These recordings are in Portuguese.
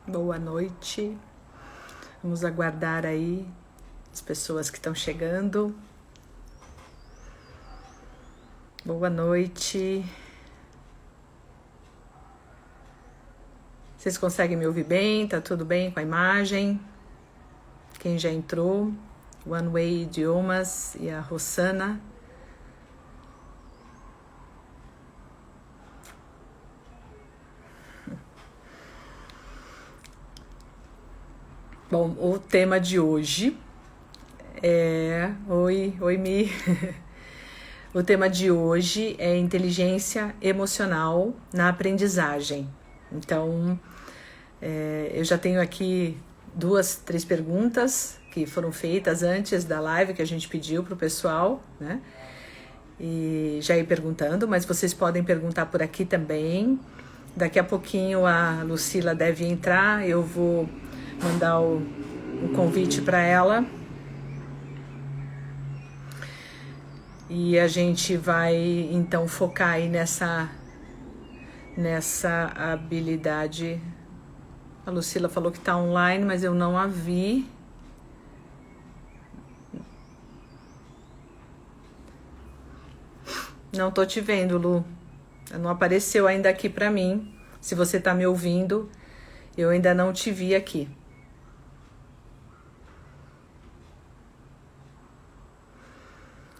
Boa noite. Vamos aguardar aí as pessoas que estão chegando. Boa noite. Vocês conseguem me ouvir bem? Tá tudo bem com a imagem? Quem já entrou? One Way Idiomas e a Rossana. Bom, o tema de hoje é... Oi, Mi. O tema de hoje é inteligência emocional na aprendizagem. Então, eu já tenho aqui 2, 3 perguntas que foram feitas antes da live que a gente pediu para o pessoal, né? E já ir perguntando, mas vocês podem perguntar por aqui também. Daqui a pouquinho a Lucila deve entrar, eu vou mandar o convite para ela. E a gente vai então focar aí nessa habilidade. A Lucila falou que está online, mas eu não a vi. Não tô te vendo, Lu. Não apareceu ainda aqui para mim. Se você tá me ouvindo, eu ainda não te vi aqui.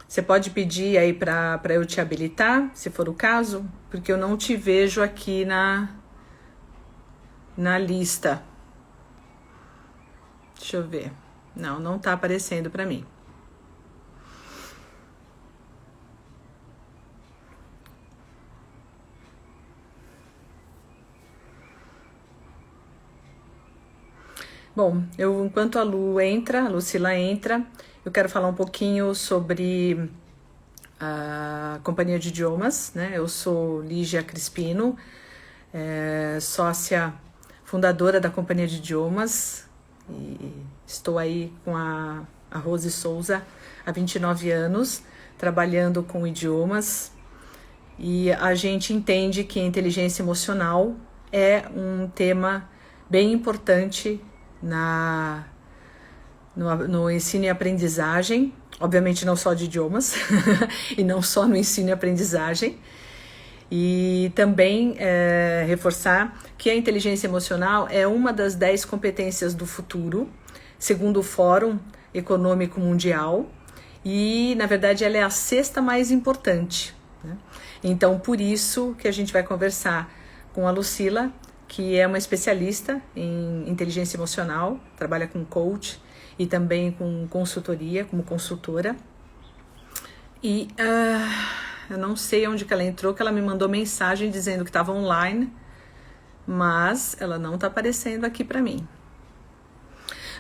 Você pode pedir aí para eu te habilitar, se for o caso, porque eu não te vejo aqui na lista. Deixa eu ver. Não tá aparecendo para mim. Bom, enquanto a Lucila entra, eu quero falar um pouquinho sobre a companhia de idiomas, né? Eu sou Lígia Crispino, sócia fundadora da companhia de idiomas, e estou aí com a Rose Souza há 29 anos, trabalhando com idiomas, e a gente entende que a inteligência emocional é um tema bem importante no ensino e aprendizagem, obviamente não só de idiomas, e não só no ensino e aprendizagem. E também reforçar que a inteligência emocional é uma das 10 competências do futuro, segundo o Fórum Econômico Mundial, e na verdade ela é a 6ª mais importante, né? Então por isso que a gente vai conversar com a Lucila, que é uma especialista em inteligência emocional, trabalha com coach e também com consultoria, como consultora. E eu não sei onde que ela entrou, que ela me mandou mensagem dizendo que estava online, mas ela não está aparecendo aqui para mim.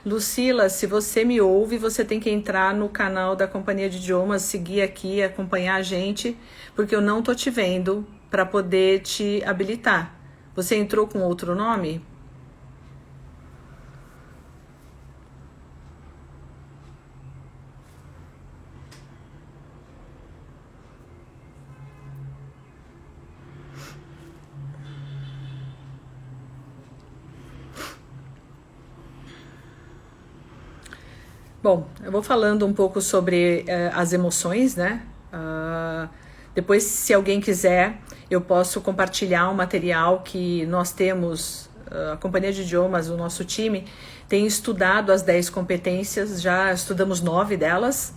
Lucila, se você me ouve, você tem que entrar no canal da Companhia de Idiomas, seguir aqui, acompanhar a gente, porque eu não tô te vendo para poder te habilitar. Você entrou com outro nome? Bom, eu vou falando um pouco sobre as emoções, né? Depois, se alguém quiser, eu posso compartilhar um material que nós temos, a Companhia de Idiomas, o nosso time, tem estudado as 10 competências, já estudamos 9 delas.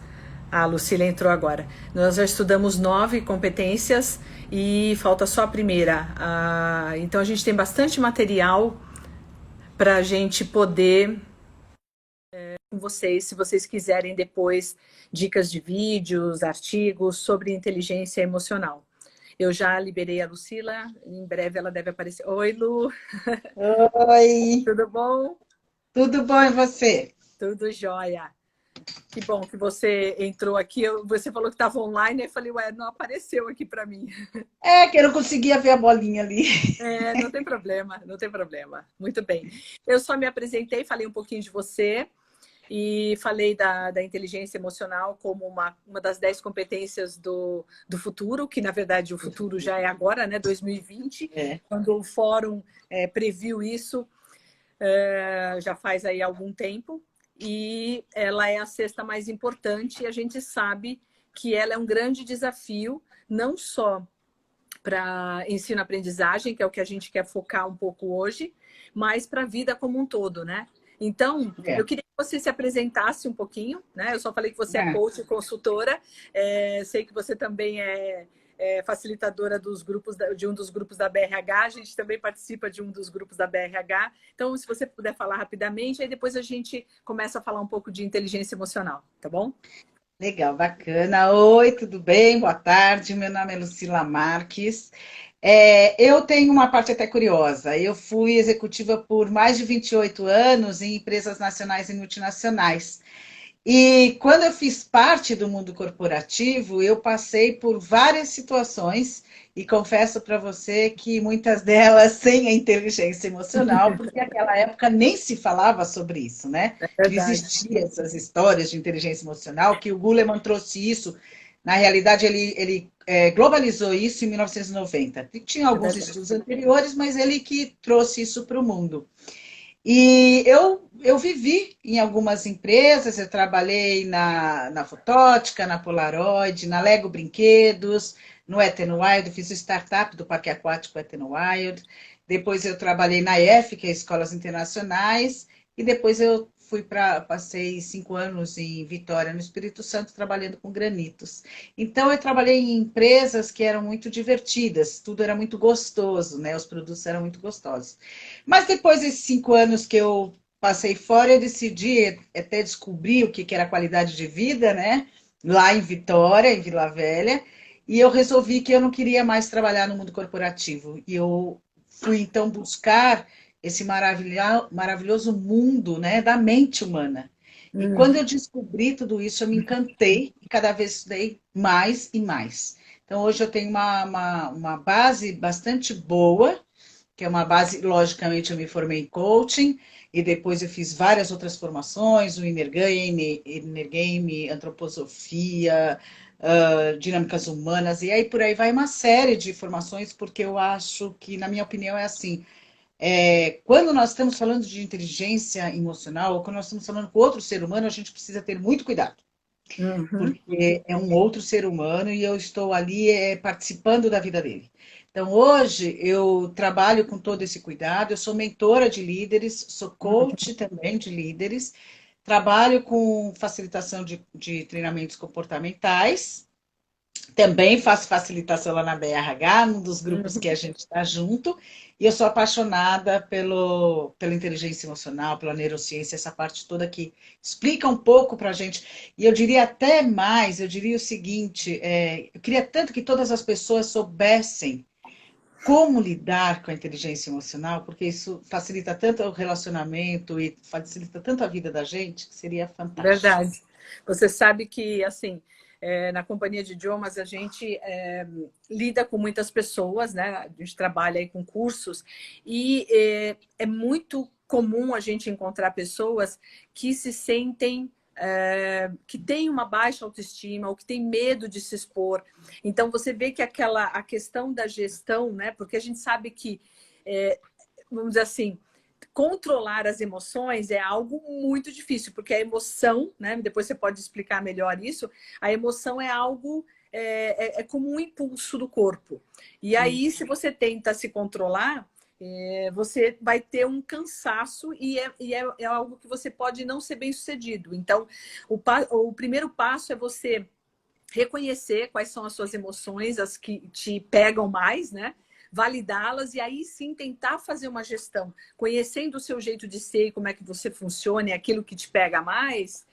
A Lucila entrou agora. Nós já estudamos 9 competências e falta só a primeira. Então, a gente tem bastante material para a gente poder com vocês, se vocês quiserem depois dicas de vídeos, artigos sobre inteligência emocional. Eu já liberei a Lucila, em breve ela deve aparecer. Oi, Lu! Oi, Tudo bom? tudo bom e você? Tudo jóia. Que bom que você entrou aqui. Você falou que estava online, eu falei, ué, não apareceu aqui para mim. É que eu não conseguia ver a bolinha ali. Não tem problema, não tem problema. Muito bem. Eu só me apresentei, falei um pouquinho de você. E falei da inteligência emocional como uma das 10 competências do futuro, que na verdade o futuro já é agora, né, 2020, É. quando o fórum previu isso. já faz aí algum tempo, e ela é a sexta mais importante, e a gente sabe que ela é um grande desafio, não só para ensino-aprendizagem, que é o que a gente quer focar um pouco hoje, mas para a vida como um todo, né? Então, É. eu queria que você se apresentasse um pouquinho, né? Eu só falei que você é É. coach e consultora, sei que você também é facilitadora dos grupos de um dos grupos da BRH, a gente também participa de um dos grupos da BRH. Então, se você puder falar rapidamente, aí depois a gente começa a falar um pouco de inteligência emocional, tá bom? Legal, bacana. Oi, tudo bem? Boa tarde. Meu nome é Lucila Marques. Eu tenho uma parte até curiosa. Eu fui executiva por mais de 28 anos em empresas nacionais e multinacionais. E quando eu fiz parte do mundo corporativo, eu passei por várias situações e confesso para você que muitas delas sem a inteligência emocional, porque naquela época nem se falava sobre isso, né? É Não verdade. existiam essas histórias de inteligência emocional, que o Goleman trouxe isso. Na realidade, ele globalizou isso em 1990. Tinha É alguns verdade. estudos anteriores, mas ele que trouxe isso para o mundo. E eu vivi em algumas empresas, eu trabalhei na Fotótica, na Polaroid, na Lego Brinquedos, no Wet n Wild, fiz o startup do Parque Aquático Wet n Wild, depois eu trabalhei na EF, que é Escolas Internacionais, e depois passei 5 anos em Vitória, no Espírito Santo, trabalhando com granitos. Então eu trabalhei em empresas que eram muito divertidas, tudo era muito gostoso, né? Os produtos eram muito gostosos. Mas depois desses 5 anos que eu passei fora, eu decidi até descobrir o que era qualidade de vida, né? Lá em Vitória, em Vila Velha, e eu resolvi que eu não queria mais trabalhar no mundo corporativo. E eu fui então buscar esse maravilhoso mundo, né, da mente humana. E quando eu descobri tudo isso, eu me encantei e cada vez estudei mais e mais. Então, hoje eu tenho uma base bastante boa, que é uma base, logicamente, eu me formei em coaching, e depois eu fiz várias outras formações, o Inner Game, antroposofia, dinâmicas humanas, e aí por aí vai uma série de formações, porque eu acho que, na minha opinião, é assim, quando nós estamos falando de inteligência emocional, ou quando nós estamos falando com outro ser humano, a gente precisa ter muito cuidado, Uhum. porque é um outro ser humano e eu estou ali participando da vida dele. Então, hoje, eu trabalho com todo esse cuidado, eu sou mentora de líderes, sou coach também de líderes, trabalho com facilitação de treinamentos comportamentais, também faço facilitação lá na BRH, num dos grupos que a gente está junto, e eu sou apaixonada pela inteligência emocional, pela neurociência, essa parte toda que explica um pouco para a gente. E eu diria até mais, eu diria o seguinte, eu queria tanto que todas as pessoas soubessem como lidar com a inteligência emocional, porque isso facilita tanto o relacionamento e facilita tanto a vida da gente, que seria fantástico. Verdade. Você sabe que, assim, na companhia de idiomas, a gente lida com muitas pessoas, né? A gente trabalha aí com cursos, e é muito comum a gente encontrar pessoas que se sentem. Que têm uma baixa autoestima ou que têm medo de se expor. Então, você vê que a questão da gestão, né? Porque a gente sabe que, vamos dizer assim, controlar as emoções é algo muito difícil, porque a emoção, né? Depois você pode explicar melhor isso. A emoção é algo é como um impulso do corpo. E aí, se você tenta se controlar, você vai ter um cansaço e é algo que você pode não ser bem sucedido. Então, o primeiro passo é você reconhecer quais são as suas emoções, as que te pegam mais, né? Validá-las e aí sim tentar fazer uma gestão, conhecendo o seu jeito de ser e como é que você funciona e aquilo que te pega mais,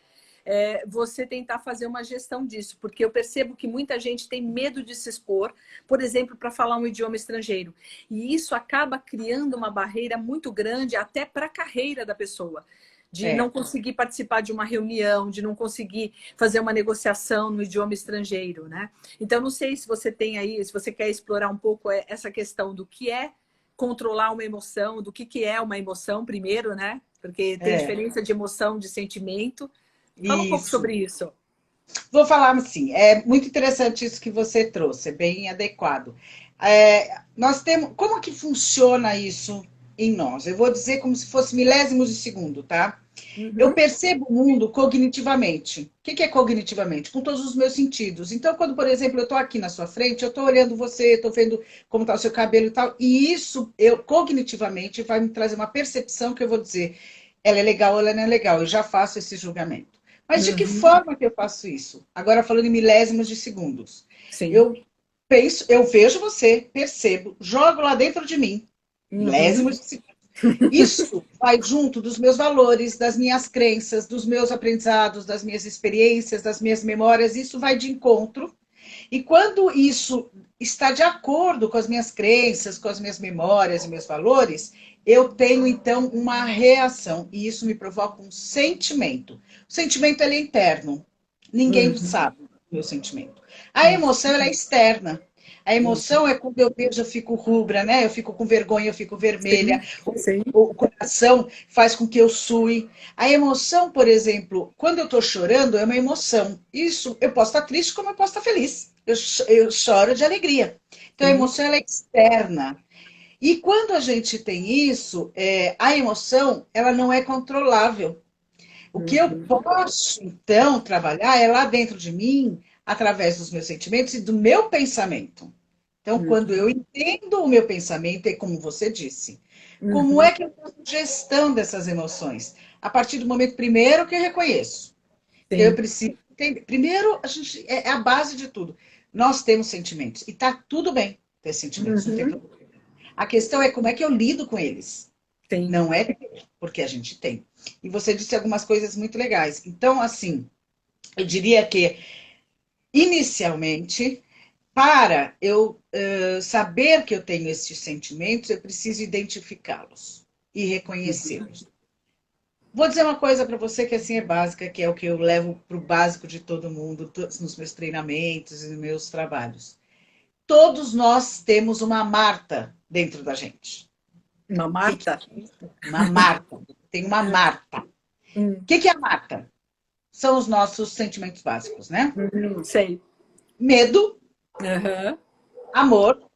você tentar fazer uma gestão disso, porque eu percebo que muita gente tem medo de se expor, por exemplo, para falar um idioma estrangeiro. E isso acaba criando uma barreira muito grande até para a carreira da pessoa. De não É. conseguir participar de uma reunião, de não conseguir fazer uma negociação no idioma estrangeiro, né? Então, não sei se você tem aí, se você quer explorar um pouco essa questão do que é controlar uma emoção, do que é uma emoção primeiro, né? Porque tem É, diferença de emoção, de sentimento. Fala um pouco isso. sobre isso. Vou falar assim, é muito interessante isso que você trouxe, é bem adequado. Nós temos, como que funciona isso? em nós. Eu vou dizer como se fosse milésimos de segundo, tá? Eu Uhum. percebo o mundo cognitivamente. O que é cognitivamente? Com todos os meus sentidos. Então, quando, por exemplo, eu estou aqui na sua frente, eu estou olhando você, estou vendo como está o seu cabelo e tal, e isso, eu cognitivamente, vai me trazer uma percepção que eu vou dizer, ela é legal ou ela não é legal. Eu já faço esse julgamento. Mas de que Uhum. forma que eu faço isso? Agora, falando em milésimos de segundos. Sim. Eu penso, eu vejo você, percebo, jogo lá dentro de mim, Uhum. milésimos de segundos. Isso vai junto dos meus valores, das minhas crenças, dos meus aprendizados, das minhas experiências, das minhas memórias. Isso vai de encontro. E quando isso está de acordo com as minhas crenças, com as minhas memórias e meus valores, eu tenho então uma reação. E isso me provoca um sentimento. O sentimento ele é interno. Ninguém Uhum. sabe o meu sentimento. A Uhum. emoção ela é externa. A Uhum. emoção é quando eu vejo, eu fico rubra, né? Eu fico com vergonha, eu fico vermelha. Sim, sim. O coração faz com que eu sue. A emoção, por exemplo, quando eu estou chorando, é uma emoção. Isso, eu posso estar triste como eu posso estar feliz. Eu choro de alegria. Então, a Sim. emoção ela é externa. E quando a gente tem isso, a emoção ela não é controlável. O que eu Uhum. posso, então, trabalhar é lá dentro de mim, através dos meus sentimentos e do meu pensamento. Então, quando Uhum. eu entendo o meu pensamento, é como você disse, como Uhum. é que eu faço gestão dessas emoções? A partir do momento, primeiro, que eu reconheço. Então, eu Sim. preciso entender. Primeiro, a gente, é a base de tudo. Nós temos sentimentos. E está tudo bem ter sentimentos, não tem Uhum. problema. A questão é como é que eu lido com eles. Sim. Não é porque a gente tem. E você disse algumas coisas muito legais. Então, assim, eu diria que, inicialmente, para eu saber que eu tenho esses sentimentos, eu preciso identificá-los e reconhecê-los. Vou dizer uma coisa para você que assim é básica, que é o que eu levo para o básico de todo mundo, nos meus treinamentos e nos meus trabalhos. Todos nós temos uma Marta dentro da gente. Uma O que, que Marta? é isso? Uma Marta. Tem uma Marta. O Hum. que é a Marta? São os nossos sentimentos básicos, né? Sei. Medo, Aham. amor,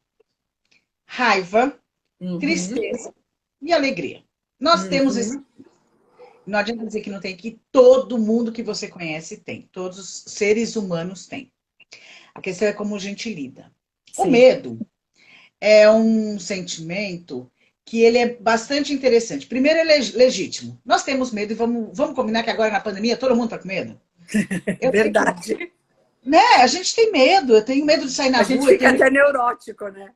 raiva, Uhum. tristeza e alegria. Nós temos esse. Uhum. Não adianta dizer que não tem, que todo mundo que você conhece tem. Todos os seres humanos têm. A questão é como a gente lida. O Sim. medo é um sentimento que ele é bastante interessante. Primeiro, ele é legítimo. Nós temos medo e vamos combinar que agora na pandemia todo mundo está com medo? Eu tenho, Verdade. né? A gente tem medo. Eu tenho medo de sair na A gente rua. fica até neurótico, né?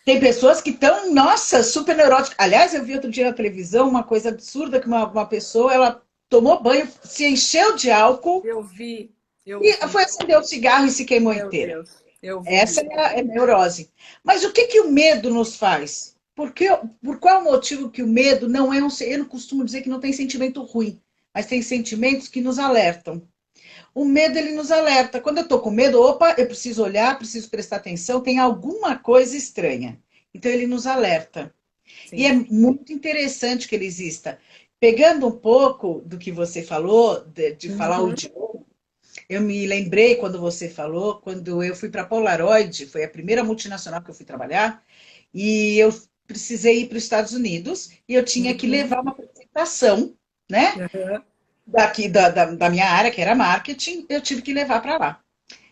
Tem pessoas que estão, nossa, super neuróticas. Aliás, eu vi outro dia na televisão uma coisa absurda que uma pessoa, ela tomou banho, se encheu de álcool Eu vi, eu e vi. foi acender o cigarro e se queimou Meu inteira. Deus, eu vi. Essa é a neurose. Mas o que, que o medo nos faz? Por qual motivo que o medo não é um... Eu não costumo dizer que não tem sentimento ruim, mas tem sentimentos que nos alertam. O medo, ele nos alerta. Quando eu estou com medo, opa, eu preciso olhar, preciso prestar atenção, tem alguma coisa estranha. Então, ele nos alerta. E é Sim. muito interessante que ele exista. Pegando um pouco do que você falou, de falar o Uhum. idioma, eu me lembrei quando você falou, quando eu fui para a Polaroid, foi a primeira multinacional que eu fui trabalhar, e eu precisei ir para os Estados Unidos, e eu tinha que Uhum. levar uma apresentação, né? Aham. Daqui da minha área, que era marketing, eu tive que levar para lá.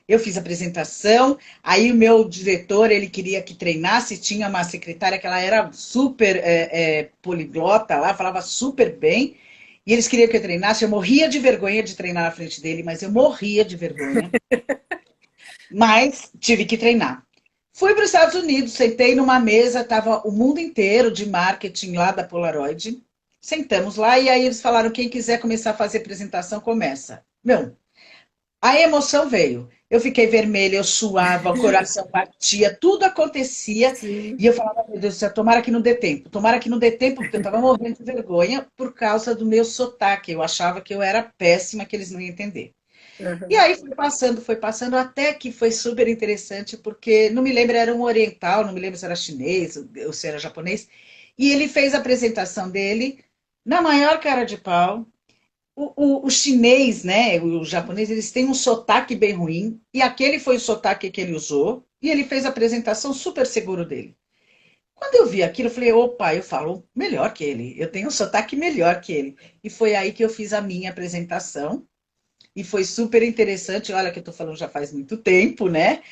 Eu fiz a apresentação, aí o meu diretor, ele queria que treinasse, tinha uma secretária que ela era super poliglota lá, falava super bem, e eles queriam que eu treinasse, eu morria de vergonha de treinar na frente dele, mas eu morria de vergonha, mas tive que treinar. Fui para os Estados Unidos, sentei numa mesa, estava o mundo inteiro de marketing lá da Polaroid, sentamos lá, e aí eles falaram, quem quiser começar a fazer apresentação, começa. Meu, a emoção veio. Eu fiquei vermelha, eu suava, o coração batia, tudo acontecia. Sim. E eu falava, meu Deus do céu, tomara que não dê tempo. Tomara que não dê tempo, porque eu estava morrendo de vergonha por causa do meu sotaque. Eu achava que eu era péssima, que eles não iam entender. E Aham. aí foi passando, até que foi super interessante, porque não me lembro, era um oriental, não me lembro se era chinês ou se era japonês. E ele fez a apresentação dele na maior cara de pau, o chinês, né, o japonês, eles têm um sotaque bem ruim, e aquele foi o sotaque que ele usou, e ele fez a apresentação super seguro dele. Quando eu vi aquilo, eu falei, opa, eu falo melhor que ele, eu tenho um sotaque melhor que ele. E foi aí que eu fiz a minha apresentação, e foi super interessante, olha que eu tô falando já faz muito tempo, né?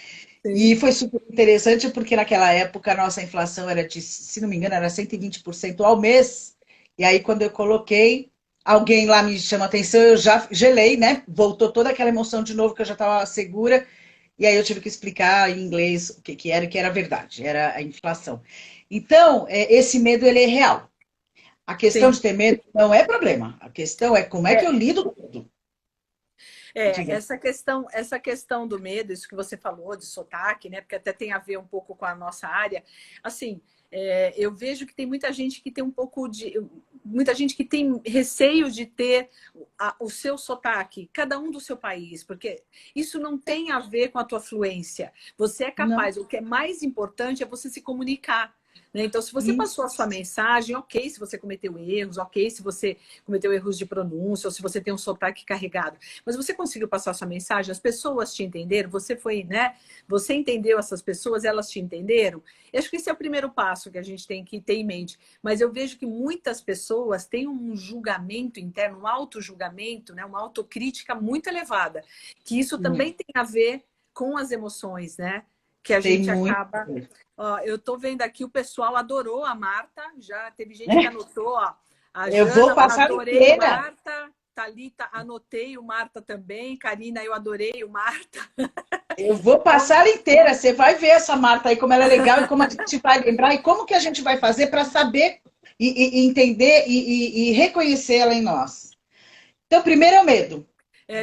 E Sim. foi super interessante porque naquela época a nossa inflação era de, se não me engano, era 120% ao mês. E aí, quando eu coloquei, alguém lá me chama a atenção, eu já gelei, né? Voltou toda aquela emoção de novo que eu já estava segura. E aí eu tive que explicar em inglês o que, que era verdade, era a inflação. Então, esse medo ele é real. A questão Sim. de ter medo não é problema. A questão é como é que eu É, lido com tudo. Diga. essa questão do medo, isso que você falou de sotaque, né? Porque até tem a ver um pouco com a nossa área. Assim, eu vejo que tem muita gente que tem um pouco de, muita gente que tem receio de ter o seu sotaque, cada um do seu país, porque isso não tem a ver com a tua fluência. Você é Não, capaz. O que é mais importante é você se comunicar. Né? Então, se você isso. passou a sua mensagem, ok, se você cometeu erros, ok, se você cometeu erros de pronúncia, ou se você tem um sotaque carregado. Mas você conseguiu passar sua mensagem, as pessoas te entenderam, você foi, né? Você entendeu essas pessoas, elas te entenderam. Eu acho que esse é o primeiro passo que a gente tem que ter em mente. Mas eu vejo que muitas pessoas têm um julgamento interno, um auto-julgamento, né? Uma autocrítica muito elevada. Que isso também Muito. tem a ver com as emoções, né? Que a Tem gente muito. acaba. Ó, eu tô vendo aqui, o pessoal adorou a Marta, já teve gente que anotou, ó. A Eu vou Jana, passar adorei o inteira. Marta. Thalita, anotei o Marta também. Karina, eu adorei o Marta. Eu vou Então, passar ela inteira. Você vai ver essa Marta aí, como ela é legal e como a gente vai lembrar e como que a gente vai fazer para saber e entender e reconhecer ela em nós. Então, primeiro é o medo.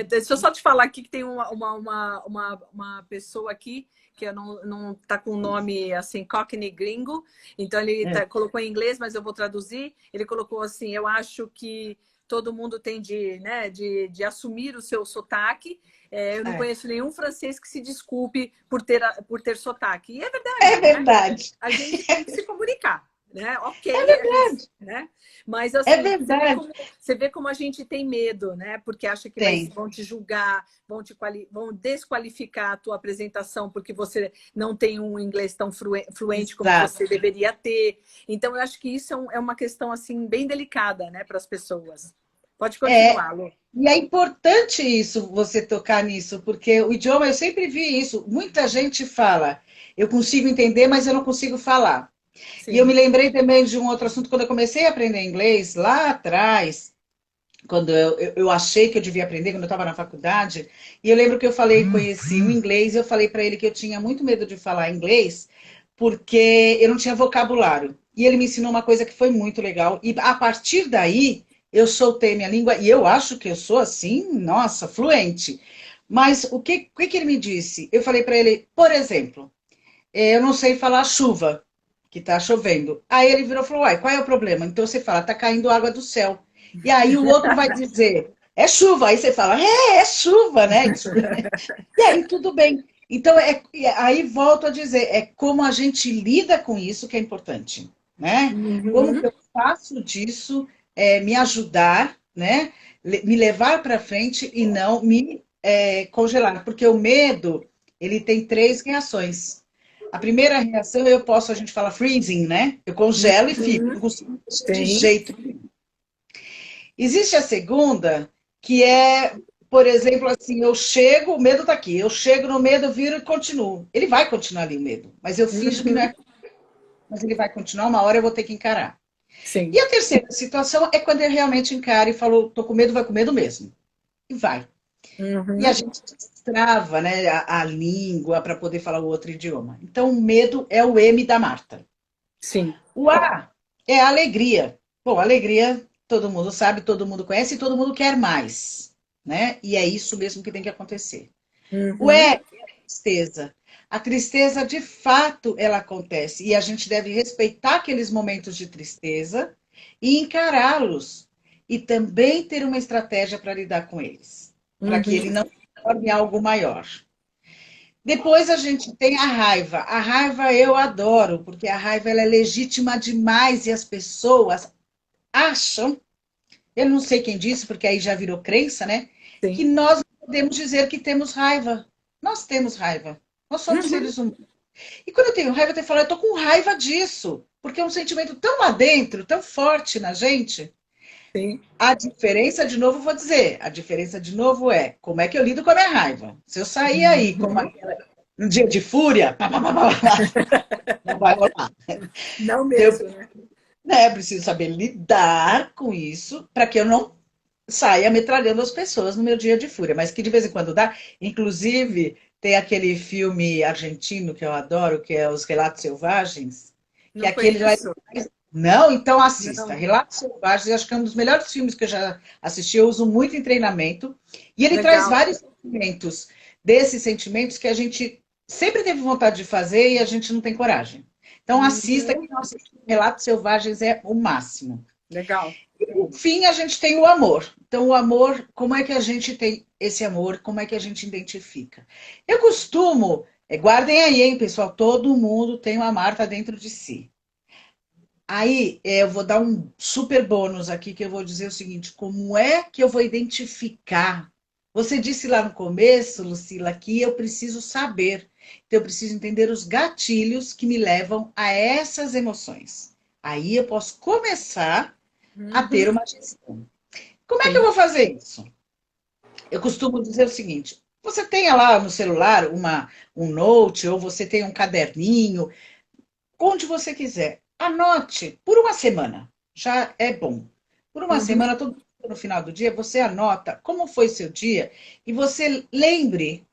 deixa eu só te falar aqui que tem uma pessoa aqui que eu não tá com o nome assim, Cockney Gringo. Então ele É, colocou em inglês, mas eu vou traduzir. Ele colocou assim: eu acho que todo mundo tem de assumir o seu sotaque. Eu não é. conheço nenhum francês que se desculpe por ter sotaque. E é É verdade, né? verdade. A gente tem que se comunicar, né? É Ok, a gente, verdade. né? Mas É assim, verdade. você vê como a gente tem medo, né? Porque acha que Tem. vão te julgar, vão desqualificar a tua apresentação porque você não tem um inglês tão fluente como Exato. você deveria ter. Então, eu acho que isso é uma questão assim bem delicada, né, para as pessoas. Pode É, continuar, Lu. e é importante isso, você tocar nisso, porque o idioma, eu sempre vi isso. Muita gente fala, eu consigo entender, mas eu não consigo falar. E eu me Sim. lembrei também de um outro assunto, quando eu comecei a aprender inglês, lá atrás, quando eu achei que eu devia aprender, quando eu estava na faculdade, e eu lembro que eu falei, conheci um inglês, e eu falei para ele que eu tinha muito medo de falar inglês, porque eu não tinha vocabulário. E ele me ensinou uma coisa que foi muito legal, e a partir daí, eu soltei minha língua, e eu acho que eu sou assim, nossa, fluente. Mas o que ele me disse? Eu falei para ele, por exemplo, eu não sei falar chuva, que está chovendo. Aí ele virou e falou: Uai, qual é o problema? Então você fala: Está caindo água do céu. E aí o outro vai dizer: É chuva. Aí você fala: É chuva, né? E aí tudo bem. Então, aí volto a dizer: é como a gente lida com isso que é importante, né? Como que Uhum. eu faço disso me ajudar, né? Me levar para frente e não me congelar. Porque o medo, ele tem três reações. A primeira reação, a gente fala freezing, né? Eu congelo e fico, não Uhum. consigo mexer de Sim. jeito nenhum. Existe a segunda, que é, por exemplo, assim, eu chego, o medo está aqui, eu chego no medo, eu viro e continuo. Ele vai continuar ali o medo, mas eu finjo que não Uhum. é, mas ele vai continuar, uma hora eu vou ter que encarar. E Sim. a terceira situação é quando eu realmente encaro e falo, tô com medo, vai com medo mesmo. E vai. E a Uhum. gente destrava, né, a língua para poder falar o outro idioma. Então, o medo é o M da Marta. Sim. O A é a alegria. Bom, alegria todo mundo sabe, todo mundo conhece e todo mundo quer mais, né? E é isso mesmo que tem que acontecer. O E Uhum. é a tristeza. A tristeza, de fato, ela acontece e a gente deve respeitar aqueles momentos de tristeza e encará-los e também ter uma estratégia para lidar com eles, para que ele Uhum. não se torne algo maior. Depois a gente tem a raiva. A raiva eu adoro, porque a raiva ela é legítima demais e as pessoas acham, eu não sei quem disse, porque aí já virou crença, né? Que Sim. nós não podemos dizer que temos raiva. Nós temos raiva. Nós somos Uhum. seres humanos. E quando eu tenho raiva, eu tenho que falar, eu tô com raiva disso. porque é um sentimento tão lá dentro, tão forte na gente. Sim. A diferença, de novo, vou dizer, a diferença, de novo, é como é que eu lido com a minha raiva. Se eu sair aí como Uhum. aquela, um dia de fúria, pá, pá, pá, pá, pá, não vai rolar. Não Então, eu, mesmo, né? né, preciso saber lidar com isso para que eu não saia metralhando as pessoas no meu dia de fúria, mas que de vez em quando dá. Inclusive, tem aquele filme argentino que eu adoro, que é Os Relatos Selvagens, que é Não aquele lá. conheço. Não, então assista. Não. Relatos Selvagens, acho que é um dos melhores filmes que eu já assisti, eu uso muito em treinamento. E ele traz Legal. vários sentimentos, desses sentimentos que a gente sempre teve vontade de fazer e a gente não tem coragem. Então assista, Uhum. que nossa, Relatos Selvagens é o máximo. Legal. Por fim, a gente tem o amor. Então, o amor, como é que a gente tem esse amor? Como é que a gente identifica? Eu costumo, guardem aí, hein, pessoal, todo mundo tem uma Marta dentro de si. Aí, eu vou dar um super bônus aqui, que eu vou dizer o seguinte: como é que eu vou identificar? Você disse lá no começo, Lucila, que eu preciso saber. Então, eu preciso entender os gatilhos que me levam a essas emoções. Aí eu posso começar a ter Uhum. uma gestão. Como é que eu Sim. vou fazer isso? Eu costumo dizer o seguinte: você tenha lá no celular um note, ou você tem um caderninho, onde você quiser. Anote por uma semana, já é bom. Por uma Uhum. semana, todo no final do dia, você anota como foi seu dia e você lembre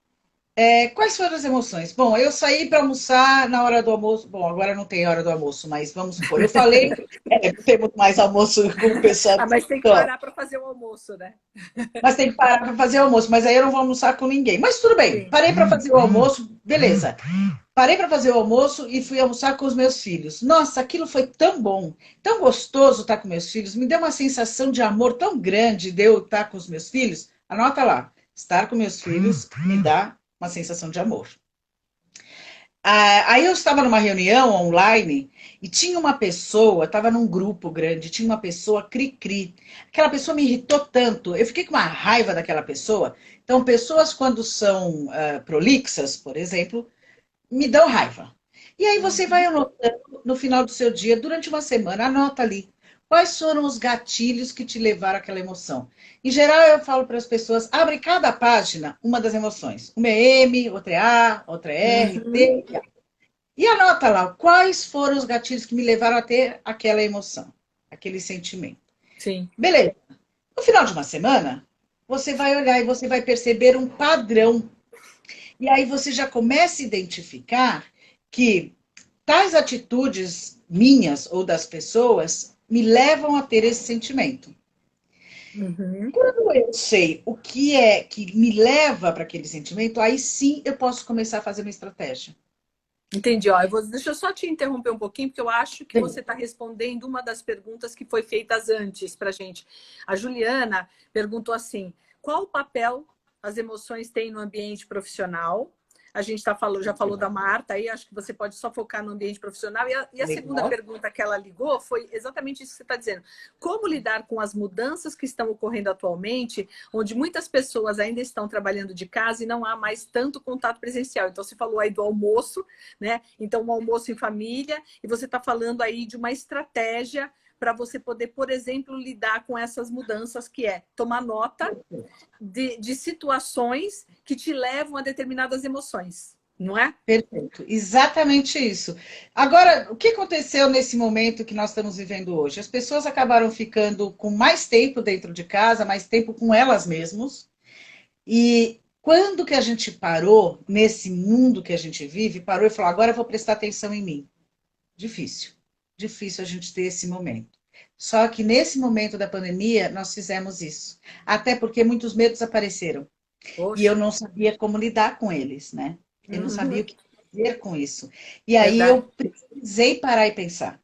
quais foram as emoções? Bom, eu saí para almoçar na hora do almoço. Bom, agora não tem hora do almoço, mas vamos supor. Eu falei, não temos mais almoço com o pessoal do Ah, mas tem que escritório. parar para fazer o almoço, né? Mas tem que parar para fazer o almoço. Mas aí eu não vou almoçar com ninguém. Mas tudo bem, Sim. parei para fazer o almoço, beleza. Parei para fazer o almoço e fui almoçar com os meus filhos. Nossa, aquilo foi tão bom, tão gostoso estar com meus filhos. Me deu uma sensação de amor tão grande de eu estar com os meus filhos. Anota lá, estar com meus filhos me dá uma sensação de amor. Aí eu estava numa reunião online e tinha uma pessoa, estava num grupo grande, tinha uma pessoa cri-cri. Aquela pessoa me irritou tanto, eu fiquei com uma raiva daquela pessoa. Então, pessoas quando são prolixas, por exemplo, me dão raiva. E aí você vai Uhum. anotando no final do seu dia, durante uma semana, anota ali. Quais foram os gatilhos que te levaram àquela emoção? Em geral, eu falo para as pessoas, abre cada página uma das emoções. Uma é M, outra é A, outra é R, Uhum. T. E anota lá, quais foram os gatilhos que me levaram a ter aquela emoção, aquele sentimento. Sim. Beleza. No final de uma semana, você vai olhar e você vai perceber um padrão. E aí você já começa a identificar que tais atitudes minhas ou das pessoas me levam a ter esse sentimento. Uhum. Quando eu sei o que é que me leva para aquele sentimento, aí sim eu posso começar a fazer uma estratégia. Entendi. Ó, deixa eu só te interromper um pouquinho, porque eu acho que você está respondendo uma das perguntas que foi feitas antes para gente. A Juliana perguntou assim: qual o papel as emoções têm no ambiente profissional? A gente já falou da Marta, aí acho que você pode só focar no ambiente profissional. E a segunda Legal. pergunta que ela ligou foi exatamente isso que você está dizendo. Como lidar com as mudanças que estão ocorrendo atualmente, onde muitas pessoas ainda estão trabalhando de casa e não há mais tanto contato presencial? Então, você falou aí do almoço, né? Então, um almoço em família, e você está falando aí de uma estratégia para você poder, por exemplo, lidar com essas mudanças, que é tomar nota de situações que te levam a determinadas emoções, não é? Perfeito, exatamente isso. Agora, o que aconteceu nesse momento que nós estamos vivendo hoje? As pessoas acabaram ficando com mais tempo dentro de casa, mais tempo com elas mesmas. E quando que a gente parou, nesse mundo que a gente vive, parou e falou: agora eu vou prestar atenção em mim? Difícil. Difícil a gente ter esse momento. Só que nesse momento da pandemia, nós fizemos isso. Até porque muitos medos apareceram. E eu Poxa, não sabia como lidar com eles, né? Eu não sabia uhum, o que fazer com isso. E aí verdade. eu precisei parar e pensar.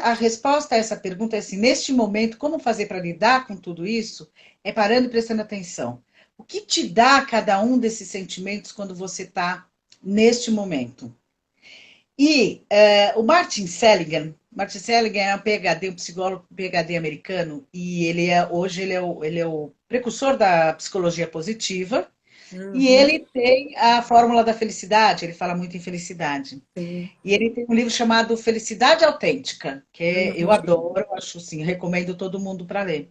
A resposta a essa pergunta é assim: neste momento, como fazer para lidar com tudo isso? É parando e prestando atenção. O que te dá cada um desses sentimentos quando você está neste momento? E o Martin Seligman é um PhD, um psicólogo PhD americano, e hoje ele é o precursor da psicologia positiva. E Uhum. ele tem a fórmula da felicidade, ele fala muito em felicidade. Sim. E ele tem um livro chamado Felicidade Autêntica, que eu Uhum. adoro, acho assim, recomendo todo mundo para ler.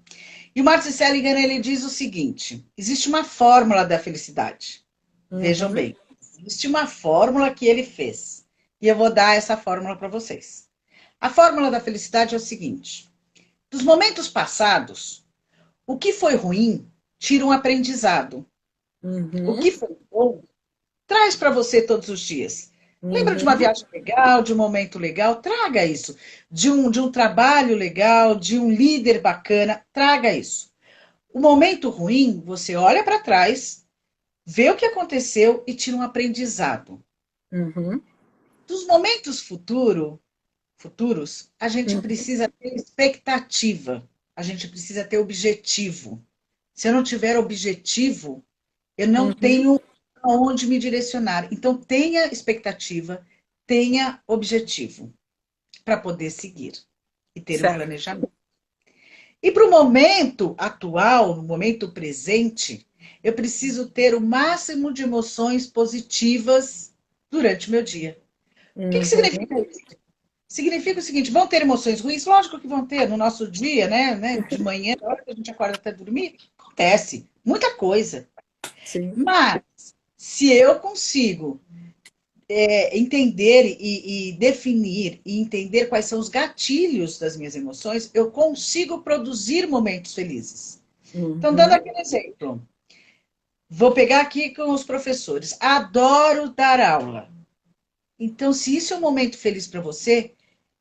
E o Martin Seligman, ele diz o seguinte: existe uma fórmula da felicidade. Vejam Uhum. bem, existe uma fórmula que ele fez. E eu vou dar essa fórmula para vocês. A fórmula da felicidade é o seguinte: dos momentos passados, o que foi ruim tira um aprendizado. O Uhum. que foi bom traz para você todos os dias. Lembra de uma Uhum. viagem legal, de um momento legal? Traga isso. De um trabalho legal, de um líder bacana, traga isso. O momento ruim, você olha para trás, vê o que aconteceu e tira um aprendizado. Uhum. Dos momentos futuros, a gente Uhum. precisa ter expectativa, a gente precisa ter objetivo. Se eu não tiver objetivo, eu não Uhum. tenho aonde me direcionar. Então, tenha expectativa, tenha objetivo para poder seguir e ter um Certo. planejamento. E para o momento atual, no momento presente, eu preciso ter o máximo de emoções positivas durante o meu dia. O que Uhum. significa isso? Significa o seguinte: vão ter emoções ruins? Lógico que vão ter no nosso dia, né? De manhã, na hora que a gente acorda até dormir, acontece muita coisa. Sim. Mas se eu consigo entender e definir e entender quais são os gatilhos das minhas emoções, eu consigo produzir momentos felizes. Então, dando Uhum. aquele exemplo, vou pegar aqui com os professores. Adoro dar aula. Então, se isso é um momento feliz para você,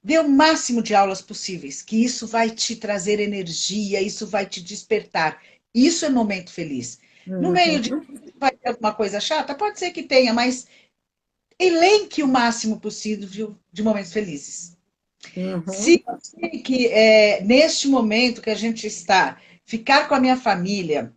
dê o máximo de aulas possíveis, que isso vai te trazer energia, isso vai te despertar. Isso é momento feliz. No meio de Uhum. vai ter alguma coisa chata? Pode ser que tenha, mas elenque o máximo possível de momentos felizes. Uhum. Se eu sei que neste momento que a gente está, ficar com a minha família,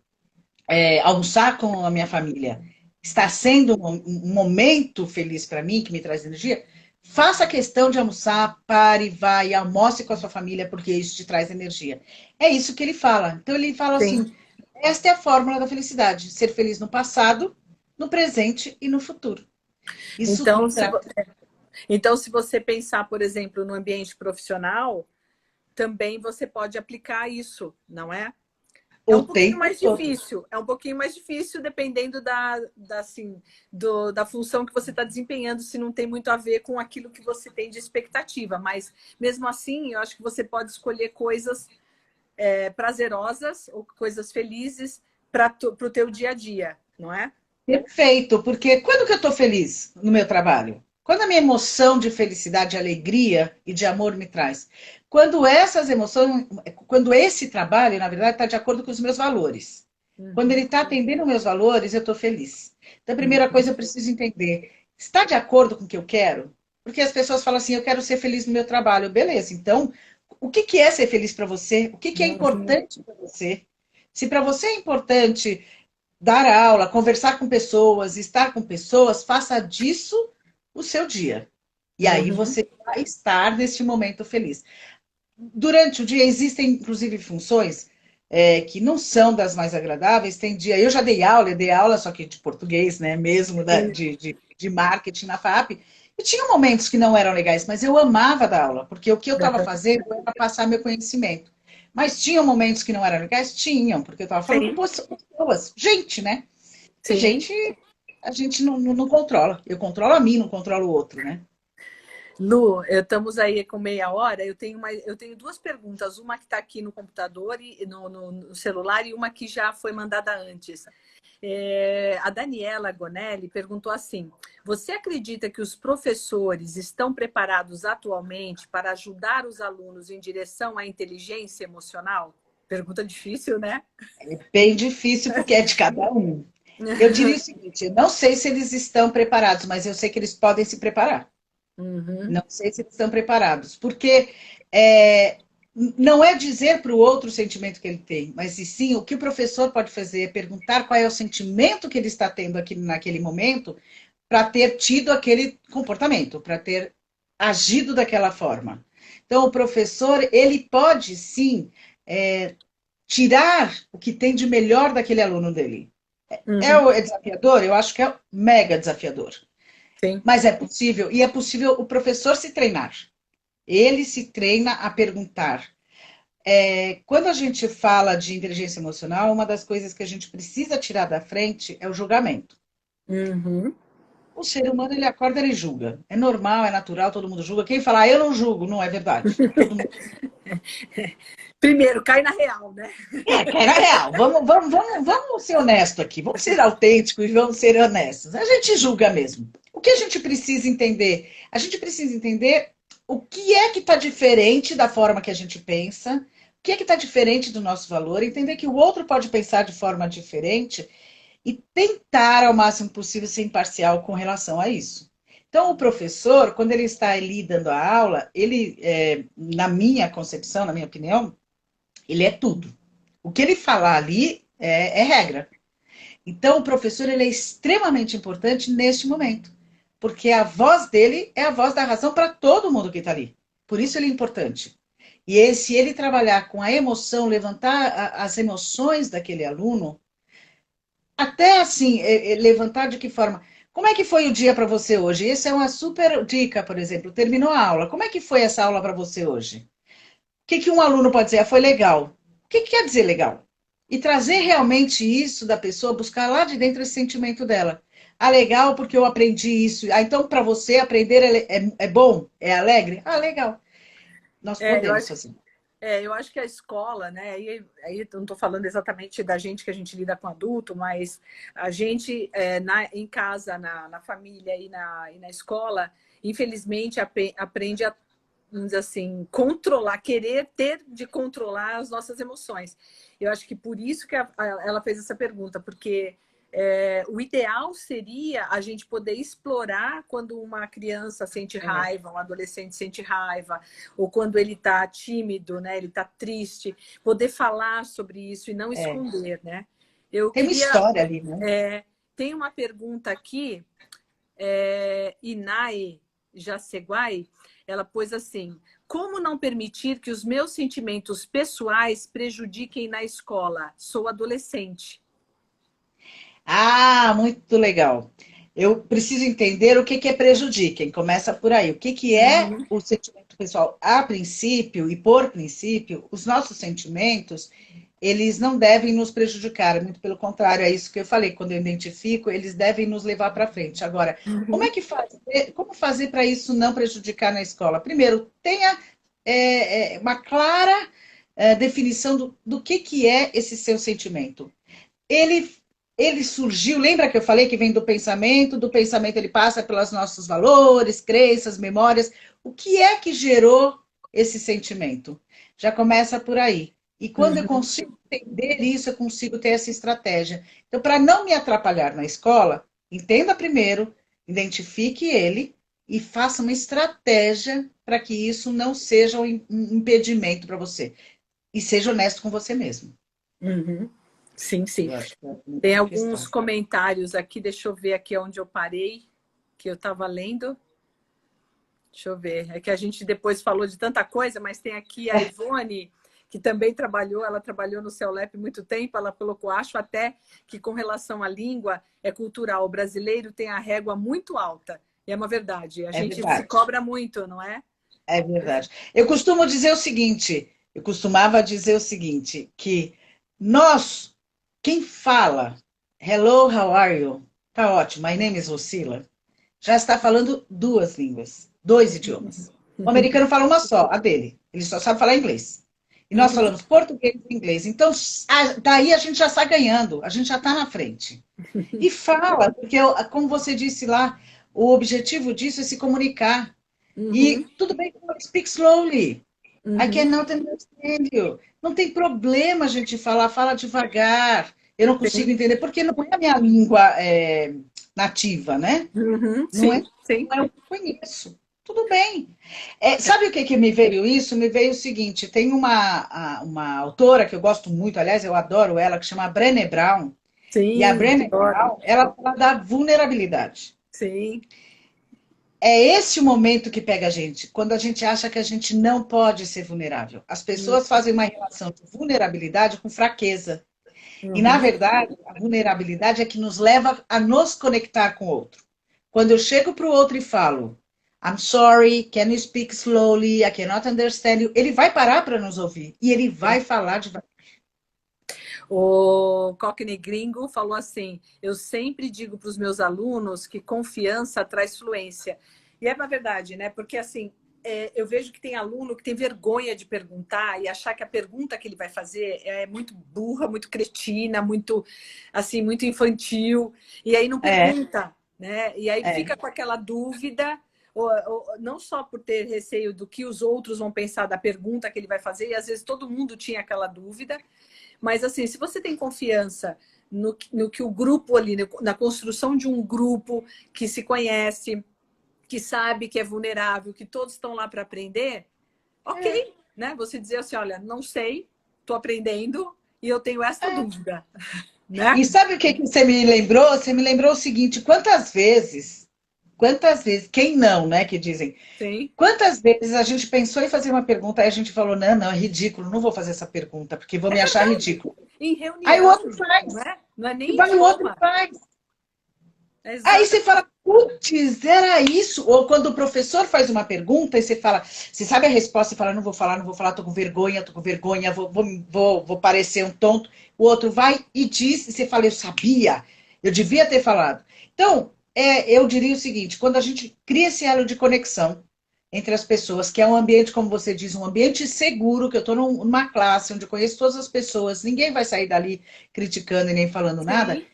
almoçar com a minha família, está sendo um momento feliz para mim, que me traz energia, faça questão de almoçar, pare, vai, almoce com a sua família, porque isso te traz energia. É isso que ele fala. Então ele fala Sim. assim: esta é a fórmula da felicidade, ser feliz no passado, no presente e no futuro. Isso Então, se, traz. então, se você pensar, por exemplo, no ambiente profissional, também você pode aplicar isso, não é? É O um pouquinho tempo mais todo. difícil, é um pouquinho mais difícil dependendo assim, da função que você está desempenhando, se não tem muito a ver com aquilo que você tem de expectativa. Mas mesmo assim, eu acho que você pode escolher coisas prazerosas ou coisas felizes para o teu dia a dia, não é? Perfeito, porque quando que eu estou feliz no meu trabalho? Quando a minha emoção de felicidade, alegria e de amor me traz? Quando essas emoções, quando esse trabalho, na verdade, está de acordo com os meus valores. Quando ele Uhum, está atendendo meus valores, eu estou feliz. Então, a primeira uhum, coisa eu preciso entender: está de acordo com o que eu quero? Porque as pessoas falam assim, eu quero ser feliz no meu trabalho. Beleza, então, o que que é ser feliz para você? O que que é uhum, importante para você? Se para você é importante dar aula, conversar com pessoas, estar com pessoas, faça disso o seu dia. E aí uhum. você vai estar neste momento feliz. Durante o dia existem, inclusive, funções que não são das mais agradáveis. Tem dia, eu dei aula, só que de português, né? Mesmo Sim, de marketing na FAP. E tinha momentos que não eram legais, mas eu amava dar aula, porque o que eu estava fazendo era passar meu conhecimento. Mas tinham momentos que não eram legais? Tinham, porque eu estava falando com sim, pessoas, gente, né? E sim. a gente não controla. Eu controlo a mim, não controlo o outro, né? Lu, estamos aí com meia hora. Eu tenho duas perguntas, uma que está aqui no computador e no celular e uma que já foi mandada antes. A Daniela Gonelli perguntou assim: você acredita que os professores estão preparados atualmente para ajudar os alunos em direção à inteligência emocional? Pergunta difícil, né? É bem difícil porque é de cada um. Eu diria o seguinte: eu não sei se eles estão preparados, mas eu sei que eles podem se preparar. Uhum, Não sei se eles estão preparados, porque é, não é dizer para o outro o sentimento que ele tem, mas e sim o que o professor pode fazer é perguntar qual é o sentimento que ele está tendo aqui naquele momento para ter tido aquele comportamento, para ter agido daquela forma. Então, o professor, ele pode sim tirar o que tem de melhor daquele aluno dele. Uhum. É desafiador? Eu acho que é mega desafiador. Sim. Mas é possível, e é possível o professor se treinar. Ele se treina a perguntar. Quando a gente fala de inteligência emocional, uma das coisas que a gente precisa tirar da frente é o julgamento. Uhum. O ser humano, ele acorda, ele julga. É normal, é natural, todo mundo julga. Quem fala, eu não julgo, não é verdade. Todo mundo. Primeiro, cai na real, né? Que é na real. Vamos ser honestos aqui. Vamos ser autênticos e vamos ser honestos. A gente julga mesmo. O que a gente precisa entender? A gente precisa entender o que é que está diferente da forma que a gente pensa, o que é que está diferente do nosso valor, entender que o outro pode pensar de forma diferente e tentar, ao máximo possível, ser imparcial com relação a isso. Então, o professor, quando ele está ali dando a aula, ele, na minha concepção, na minha opinião, ele é tudo. O que ele falar ali é regra. Então, o professor ele é extremamente importante neste momento, porque a voz dele é a voz da razão para todo mundo que está ali. Por isso ele é importante. Se ele trabalhar com a emoção, levantar as emoções daquele aluno, até assim, levantar de que forma? Como é que foi o dia para você hoje? Essa é uma super dica, por exemplo. Terminou a aula. Como é que foi essa aula para você hoje? O que um aluno pode dizer? Ah, foi legal. O que quer dizer legal? E trazer realmente isso da pessoa, buscar lá de dentro esse sentimento dela. Ah, legal, porque eu aprendi isso. Ah, então para você aprender é bom? É alegre? Ah, legal. Nós É, eu podemos acho, fazer. eu acho que a escola, né? Aí eu não estou falando exatamente da gente que a gente lida com adulto, mas a gente em casa, na família e na escola, infelizmente aprende a, vamos dizer assim, controlar, querer ter de controlar as nossas emoções. Eu acho que por isso que ela fez essa pergunta, porque o ideal seria a gente poder explorar quando uma criança sente É, raiva, um adolescente sente raiva, ou quando ele está tímido, né? Ele está triste, poder falar sobre isso e não é. esconder, né? Eu Tem uma queria. história ali, né? Tem uma pergunta aqui, Inai Jaceguai, ela pôs assim: como não permitir que os meus sentimentos pessoais prejudiquem na escola? Sou adolescente. Ah, muito legal. Eu preciso entender o que é prejudiquem. Começa por aí. O que é Uhum, o sentimento pessoal? A princípio e por princípio, os nossos sentimentos, eles não devem nos prejudicar. Muito pelo contrário, é isso que eu falei. Quando eu identifico, eles devem nos levar para frente. Agora, uhum, como fazer para isso não prejudicar na escola? Primeiro, tenha uma clara definição do que é esse seu sentimento. Ele, ele surgiu, lembra que eu falei que vem do pensamento ele passa pelos nossos valores, crenças, memórias. O que é que gerou esse sentimento? Já começa por aí. E quando eu uhum, consigo entender isso, eu consigo ter essa estratégia. Então, para não me atrapalhar na escola, entenda primeiro, identifique ele e faça uma estratégia para que isso não seja um impedimento para você. E seja honesto com você mesmo. uhum. Sim, sim. Eu acho que é a Tem primeira alguns questão. comentários aqui, deixa eu ver aqui onde eu parei, que eu estava lendo. Deixa eu ver. É que a gente depois falou de tanta coisa, mas tem aqui a Ivone, que também trabalhou, ela trabalhou no CELEP muito tempo, ela colocou, acho até que com relação à língua é cultural. O brasileiro tem a régua muito alta. E é uma verdade. A É gente se verdade. cobra muito, não é? É verdade. Eu costumo dizer o seguinte, eu costumava dizer o seguinte, que nós, quem fala Hello, how are you? Tá ótimo, my name is Lucila, já está falando duas línguas, dois idiomas. O americano fala uma só, a dele. Ele só sabe falar inglês. E nós Uhum. falamos português e inglês. Então, daí a gente já está ganhando, a gente já está na frente. E fala, porque, como você disse lá, o objetivo disso é se comunicar. Uhum. E tudo bem, speak slowly. I Uhum. cannot understand you. Não tem problema a gente falar, fala devagar. Eu não consigo Sim. entender, porque não é a minha língua nativa, né? Uhum. Não é, Sim, sim. não é o que eu conheço. Tudo bem. Sabe o que me veio isso? Me veio o seguinte: tem uma autora que eu gosto muito, aliás, eu adoro ela, que chama Brené Brown. E a Sim, Brené adoro. Brown, ela fala da vulnerabilidade. Sim. É esse o momento que pega a gente, quando a gente acha que a gente não pode ser vulnerável. As pessoas fazem uma relação de vulnerabilidade com fraqueza. E, na Uhum. verdade, a vulnerabilidade é que nos leva a nos conectar com o outro. Quando eu chego para o outro e falo, I'm sorry, can you speak slowly? I cannot understand you. Ele vai parar para nos ouvir e ele vai falar de. O Cockney Gringo falou assim: eu sempre digo para os meus alunos que confiança traz fluência. E é uma verdade, né? Porque assim, eu vejo que tem aluno que tem vergonha de perguntar e achar que a pergunta que ele vai fazer é muito burra, muito cretina, muito assim, muito infantil, e aí não É, pergunta, né? E aí é. fica com aquela dúvida. Não só por ter receio do que os outros vão pensar da pergunta que ele vai fazer, e às vezes todo mundo tinha aquela dúvida, mas, assim, se você tem confiança no que o grupo ali, na construção de um grupo que se conhece, que sabe que é vulnerável, que todos estão lá para aprender, É. ok, né? Você dizer assim, olha, não sei, estou aprendendo e eu tenho esta É. dúvida, né? E sabe o que que você me lembrou? Você me lembrou o seguinte: quantas vezes, quem não, né, que dizem, Sim. quantas vezes a gente pensou em fazer uma pergunta e a gente falou, não, não, é ridículo, não vou fazer essa pergunta, porque vão É me achar verdade. ridículo. Em Aí o reunião, outro não faz, é? Não é e nem vai o outro idioma. faz. É Aí você exatamente. fala, putz, era isso. Ou quando o professor faz uma pergunta e você fala, você sabe a resposta e fala, não vou falar, não vou falar, tô com vergonha, vou parecer um tonto. O outro vai e diz, e você fala, eu sabia, eu devia ter falado. Então, eu diria o seguinte, quando a gente cria esse elo de conexão entre as pessoas, que é um ambiente, como você diz, um ambiente seguro, que eu estou numa classe onde eu conheço todas as pessoas, ninguém vai sair dali criticando e nem falando nada, Sim.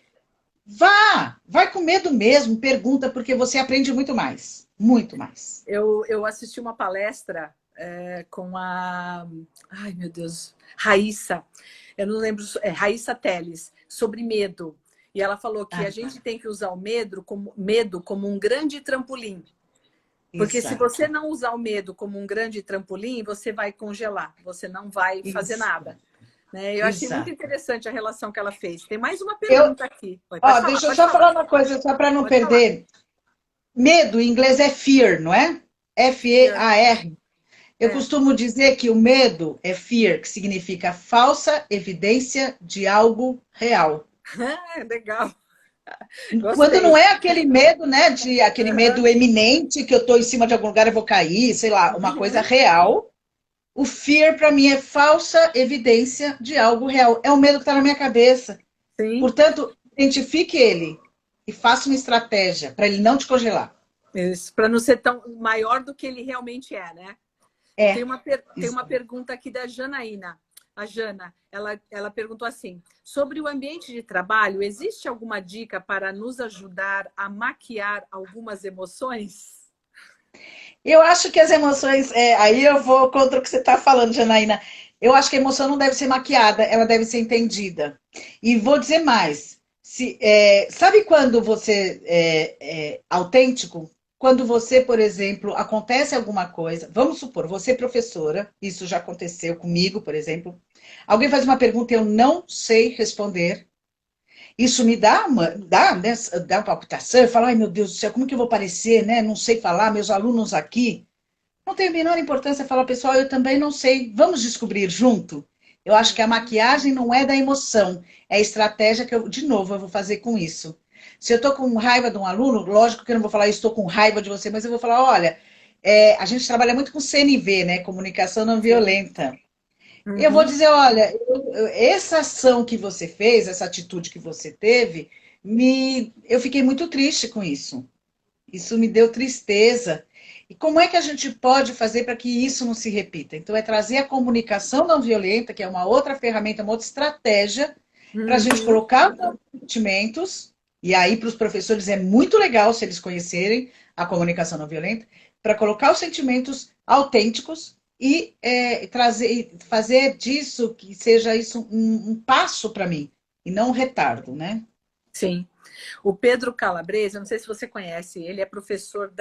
vai com medo mesmo, pergunta, porque você aprende muito mais. Muito mais. Eu assisti uma palestra com a. Ai, meu Deus. Raíssa. Eu não lembro. Raíssa Teles, sobre medo. E ela falou que a Ah, gente tem que usar o medo como um grande trampolim. Porque se você exato. não usar o medo como um grande trampolim, você vai congelar, você não vai fazer Isso, nada. Né? Eu achei muito exato. interessante a relação que ela fez. Tem mais uma Eu, pergunta aqui. Pode falar, deixa eu pode só falar, falar uma coisa, só para não pode falar. perder. Medo, em inglês é fear, não é? Fear. Fear. Eu É. costumo dizer que o medo é fear, que significa falsa evidência de algo real. Legal. Quando não Gostei. é aquele medo, né, de aquele Uhum. medo eminente que eu estou em cima de algum lugar e vou cair, sei lá, uma coisa Uhum. real. O fear, para mim, é falsa evidência de algo real. É um medo que está na minha cabeça. Sim. Portanto, identifique ele e faça uma estratégia para ele não te congelar. Isso, para não ser tão maior do que ele realmente é, né? É. Tem uma pergunta aqui da Janaína. A Jana, ela perguntou assim: sobre o ambiente de trabalho, existe alguma dica para nos ajudar a maquiar algumas emoções? Eu acho que as emoções. Aí eu vou contra o que você está falando, Janaína. Eu acho que a emoção não deve ser maquiada, ela deve ser entendida. E vou dizer mais. Sabe quando você é autêntico? Quando você, por exemplo, acontece alguma coisa, vamos supor, você é professora, isso já aconteceu comigo, por exemplo. Alguém faz uma pergunta e eu não sei responder. Isso me dá uma palpitação. Eu falo, ai meu Deus do céu, como que eu vou parecer, né? Não sei falar, meus alunos aqui. Não tem a menor importância falar, pessoal, eu também não sei. Vamos descobrir junto? Eu acho que a maquiagem não é da emoção, é a estratégia que eu, de novo, eu vou fazer com isso. Se eu estou com raiva de um aluno, lógico que eu não vou falar, estou com raiva de você, mas eu vou falar, olha, a gente trabalha muito com CNV, né? Comunicação não Sim. violenta. Eu vou Uhum. dizer, olha, essa ação que você fez, essa atitude que você teve, eu fiquei muito triste com isso. Isso me deu tristeza. E como é que a gente pode fazer para que isso não se repita? Então, é trazer a comunicação não violenta, que é uma outra ferramenta, uma outra estratégia, para a gente Uhum. colocar os sentimentos, e aí para os professores é muito legal se eles conhecerem a comunicação não violenta, para colocar os sentimentos autênticos e trazer, fazer disso que seja isso um passo para mim, e não um retardo, né? Sim. O Pedro Calabresa, eu não sei se você conhece, ele é professor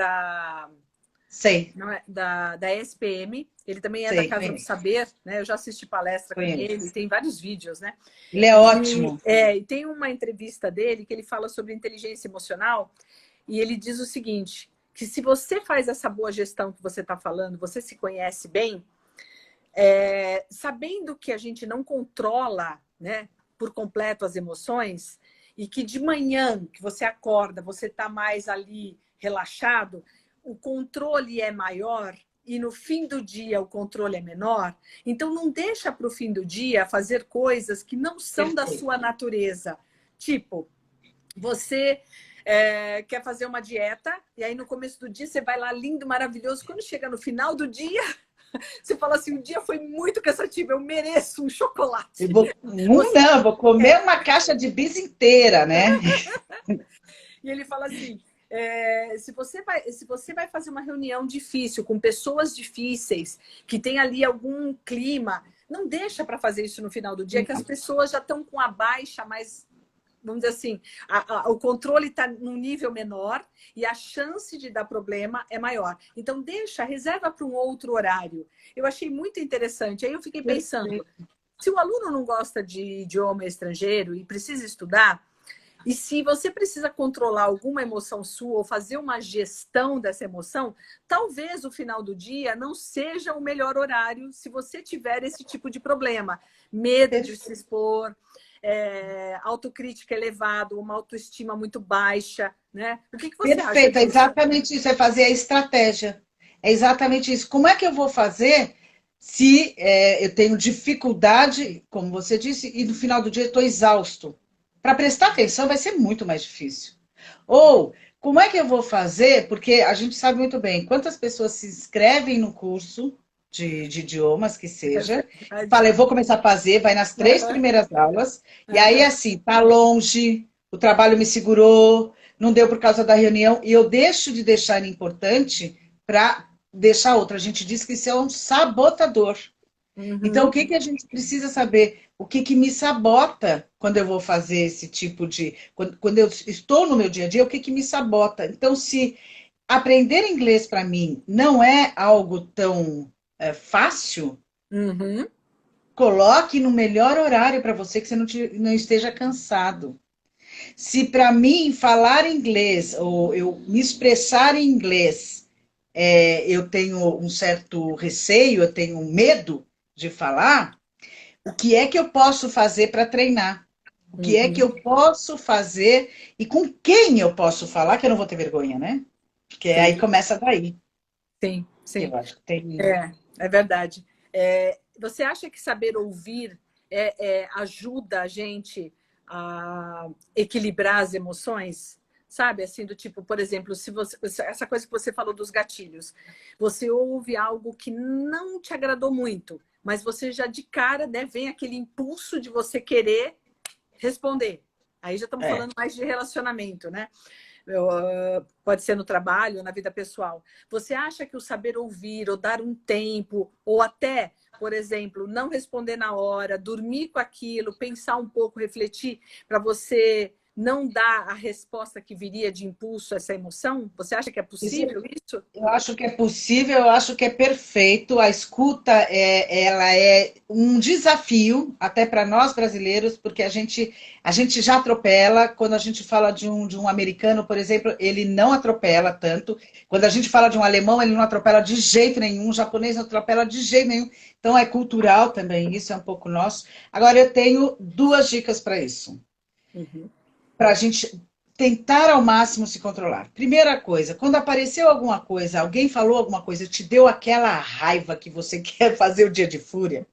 Sei, da SPM, ele também é da sei, Casa do conheço, Saber, né? Eu já assisti palestra com ele, conheço. tem vários vídeos, né? Ele é ótimo. E tem uma entrevista dele que ele fala sobre inteligência emocional e ele diz o seguinte, que se você faz essa boa gestão que você está falando, você se conhece bem, sabendo que a gente não controla, né? por completo as emoções e que de manhã, que você acorda, você está mais ali relaxado, o controle é maior e no fim do dia o controle é menor, então não deixa para o fim do dia fazer coisas que não são da Perfeito. sua natureza. Tipo, você quer fazer uma dieta e aí no começo do dia você vai lá lindo, maravilhoso. Quando chega no final do dia, você fala assim, o dia foi muito cansativo, eu mereço um chocolate. Não, eu vou comer uma caixa de bis inteira, né? E ele fala assim, se você vai fazer uma reunião difícil, com pessoas difíceis, que tem ali algum clima, não deixa para fazer isso no final do dia, que as pessoas já estão com a baixa mais, vamos dizer assim, o controle está num nível menor e a chance de dar problema é maior. Então, reserva para um outro horário. Eu achei muito interessante. Aí eu fiquei pensando, se o aluno não gosta de idioma estrangeiro e precisa estudar, e se você precisa controlar alguma emoção sua ou fazer uma gestão dessa emoção, talvez o final do dia não seja o melhor horário se você tiver esse tipo de problema. Medo de se expor, autocrítica elevada, uma autoestima muito baixa, né? O que você acha Perfeito, é disso? exatamente isso, é fazer a estratégia. É exatamente isso. Como é que eu vou fazer se eu tenho dificuldade, como você disse, e no final do dia estou exausto? Para prestar atenção vai ser muito mais difícil. Ou, como é que eu vou fazer? Porque a gente sabe muito bem quantas pessoas se inscrevem no curso de idiomas que É seja, verdade. fala, eu vou começar a fazer, vai nas três Aham, primeiras aulas, e aí, aham. assim, tá longe, o trabalho me segurou, não deu por causa da reunião, e eu deixo de deixar importante para deixar outra. A gente diz que isso é um sabotador. Então, o Uhum. que que a gente precisa saber? O que que me sabota quando eu vou fazer esse tipo de. Quando eu estou no meu dia a dia, o que que me sabota? Então, se aprender inglês para mim não é algo tão fácil, Uhum. coloque no melhor horário para você que você não esteja cansado. Se para mim falar inglês ou eu me expressar em inglês, eu tenho um certo receio, eu tenho medo de falar, o que é que eu posso fazer para treinar? O que é que Uhum. eu posso fazer e com quem eu posso falar que eu não vou ter vergonha, né? Porque aí Sim, começa daí. sim, sim. Eu acho que tem. É verdade. Você acha que saber ouvir ajuda a gente a equilibrar as emoções? Sabe, assim, do tipo, por exemplo, se você, essa coisa que você falou dos gatilhos, você ouve algo que não te agradou muito, mas você já de cara, né, vem aquele impulso de você querer responder. Aí já estamos É. falando mais de relacionamento, né? Pode ser no trabalho, na vida pessoal. Você acha que o saber ouvir, ou dar um tempo, ou até, por exemplo, não responder na hora, dormir com aquilo, pensar um pouco, refletir, para você não dar a resposta que viria de impulso a essa emoção? Você acha que é Isso possível isso? eu acho que é possível, eu acho que é perfeito. A escuta ela é um desafio até para nós brasileiros, porque a gente já atropela. Quando a gente fala de um americano, por exemplo, ele não atropela tanto. Quando a gente fala de um alemão, ele não atropela de jeito nenhum. O japonês não atropela de jeito nenhum. Então é cultural também, isso é um pouco nosso. Agora eu tenho duas dicas para isso Uhum. para a gente tentar ao máximo se controlar. Primeira coisa, quando apareceu alguma coisa, alguém falou alguma coisa, te deu aquela raiva que você quer fazer o dia de fúria,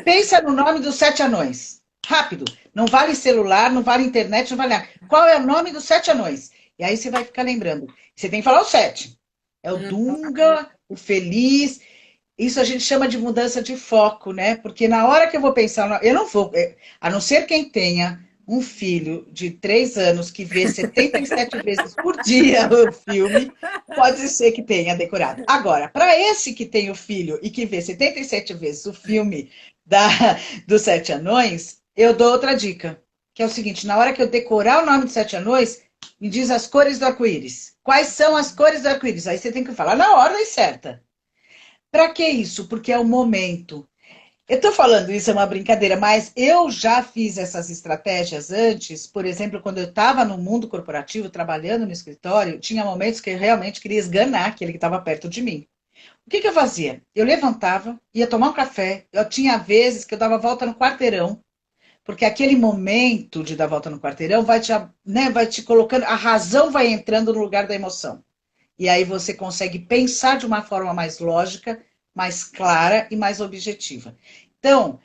pensa no nome dos 7 anões. Rápido. Não vale celular, não vale internet, não vale nada. Qual é o nome dos 7 anões? E aí você vai ficar lembrando. Você tem que falar o 7. É o Dunga, o Feliz. Isso a gente chama de mudança de foco, né? Porque na hora que eu vou pensar, eu não vou, a não ser quem tenha um filho de 3 anos que vê 77 vezes por dia o filme, pode ser que tenha decorado. Agora, para esse que tem o filho e que vê 77 vezes o filme da, dos Sete Anões, eu dou outra dica, que é o seguinte: na hora que eu decorar o nome dos Sete Anões, me diz as cores do arco-íris. Quais são as cores do arco-íris? Aí você tem que falar na ordem certa. Para que isso? Porque é o momento. Eu estou falando isso, é uma brincadeira, mas eu já fiz essas estratégias antes. Por exemplo, quando eu estava no mundo corporativo, trabalhando no escritório, tinha momentos que eu realmente queria esganar aquele que estava perto de mim. O que que eu fazia? Eu levantava, ia tomar um café. Eu tinha vezes que eu dava volta no quarteirão porque aquele momento de dar a volta no quarteirão vai te colocando, a razão vai entrando no lugar da emoção. E aí você consegue pensar de uma forma mais lógica, mais clara e mais objetiva. Então,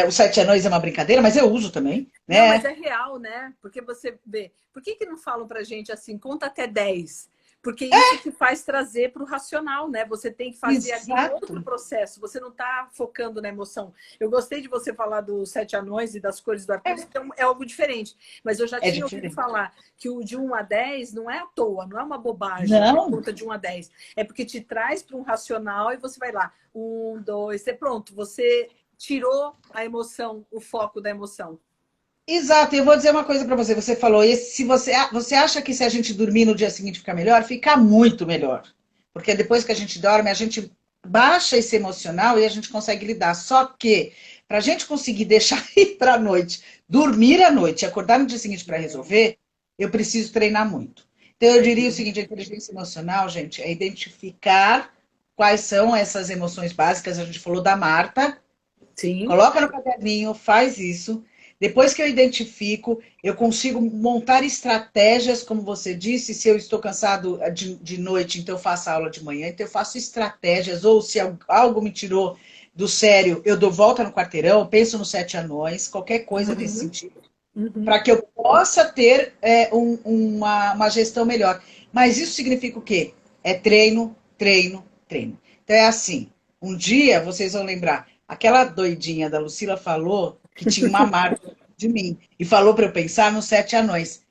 o Sete Anões é uma brincadeira, mas eu uso também, Não, mas né? é real, né? Porque você vê. Por que não falam pra gente assim, conta até 10? Porque isso te faz trazer para o racional, né? Você tem que fazer ali um outro Exato. processo, você não está focando na emoção. Eu gostei de você falar dos sete anões e das cores do arco-íris, então é algo diferente. Mas eu já É tinha ouvido diferente. falar que o de 1 a 10 não é à toa, não é uma bobagem, né? Não, Conta de 1 a 10. É porque te traz para um racional e você vai lá. 1, 2, é pronto. Você tirou a emoção, o foco da emoção. exato. Eu vou dizer uma coisa para você. Você falou, se você acha que se a gente dormir no dia seguinte fica melhor, fica muito melhor. Porque depois que a gente dorme, a gente baixa esse emocional e a gente consegue lidar. Só que, para a gente conseguir deixar ir para a noite, dormir à noite e acordar no dia seguinte para resolver, eu preciso treinar muito. Então, eu diria o seguinte: a inteligência emocional, gente, é identificar quais são essas emoções básicas. A gente falou da Marta. Sim. Coloca no caderninho, faz isso. Depois que eu identifico, eu consigo montar estratégias, como você disse, se eu estou cansado de noite, então eu faço a aula de manhã, então eu faço estratégias, ou se algo me tirou do sério, eu dou volta no quarteirão, penso nos sete anões, qualquer coisa nesse Uhum. sentido, Uhum. para que eu possa ter uma gestão melhor. Mas isso significa o quê? É treino, treino, treino. Então é assim, um dia vocês vão lembrar, aquela doidinha da Lucila falou que tinha uma marca de mim e falou para eu pensar nos sete anões.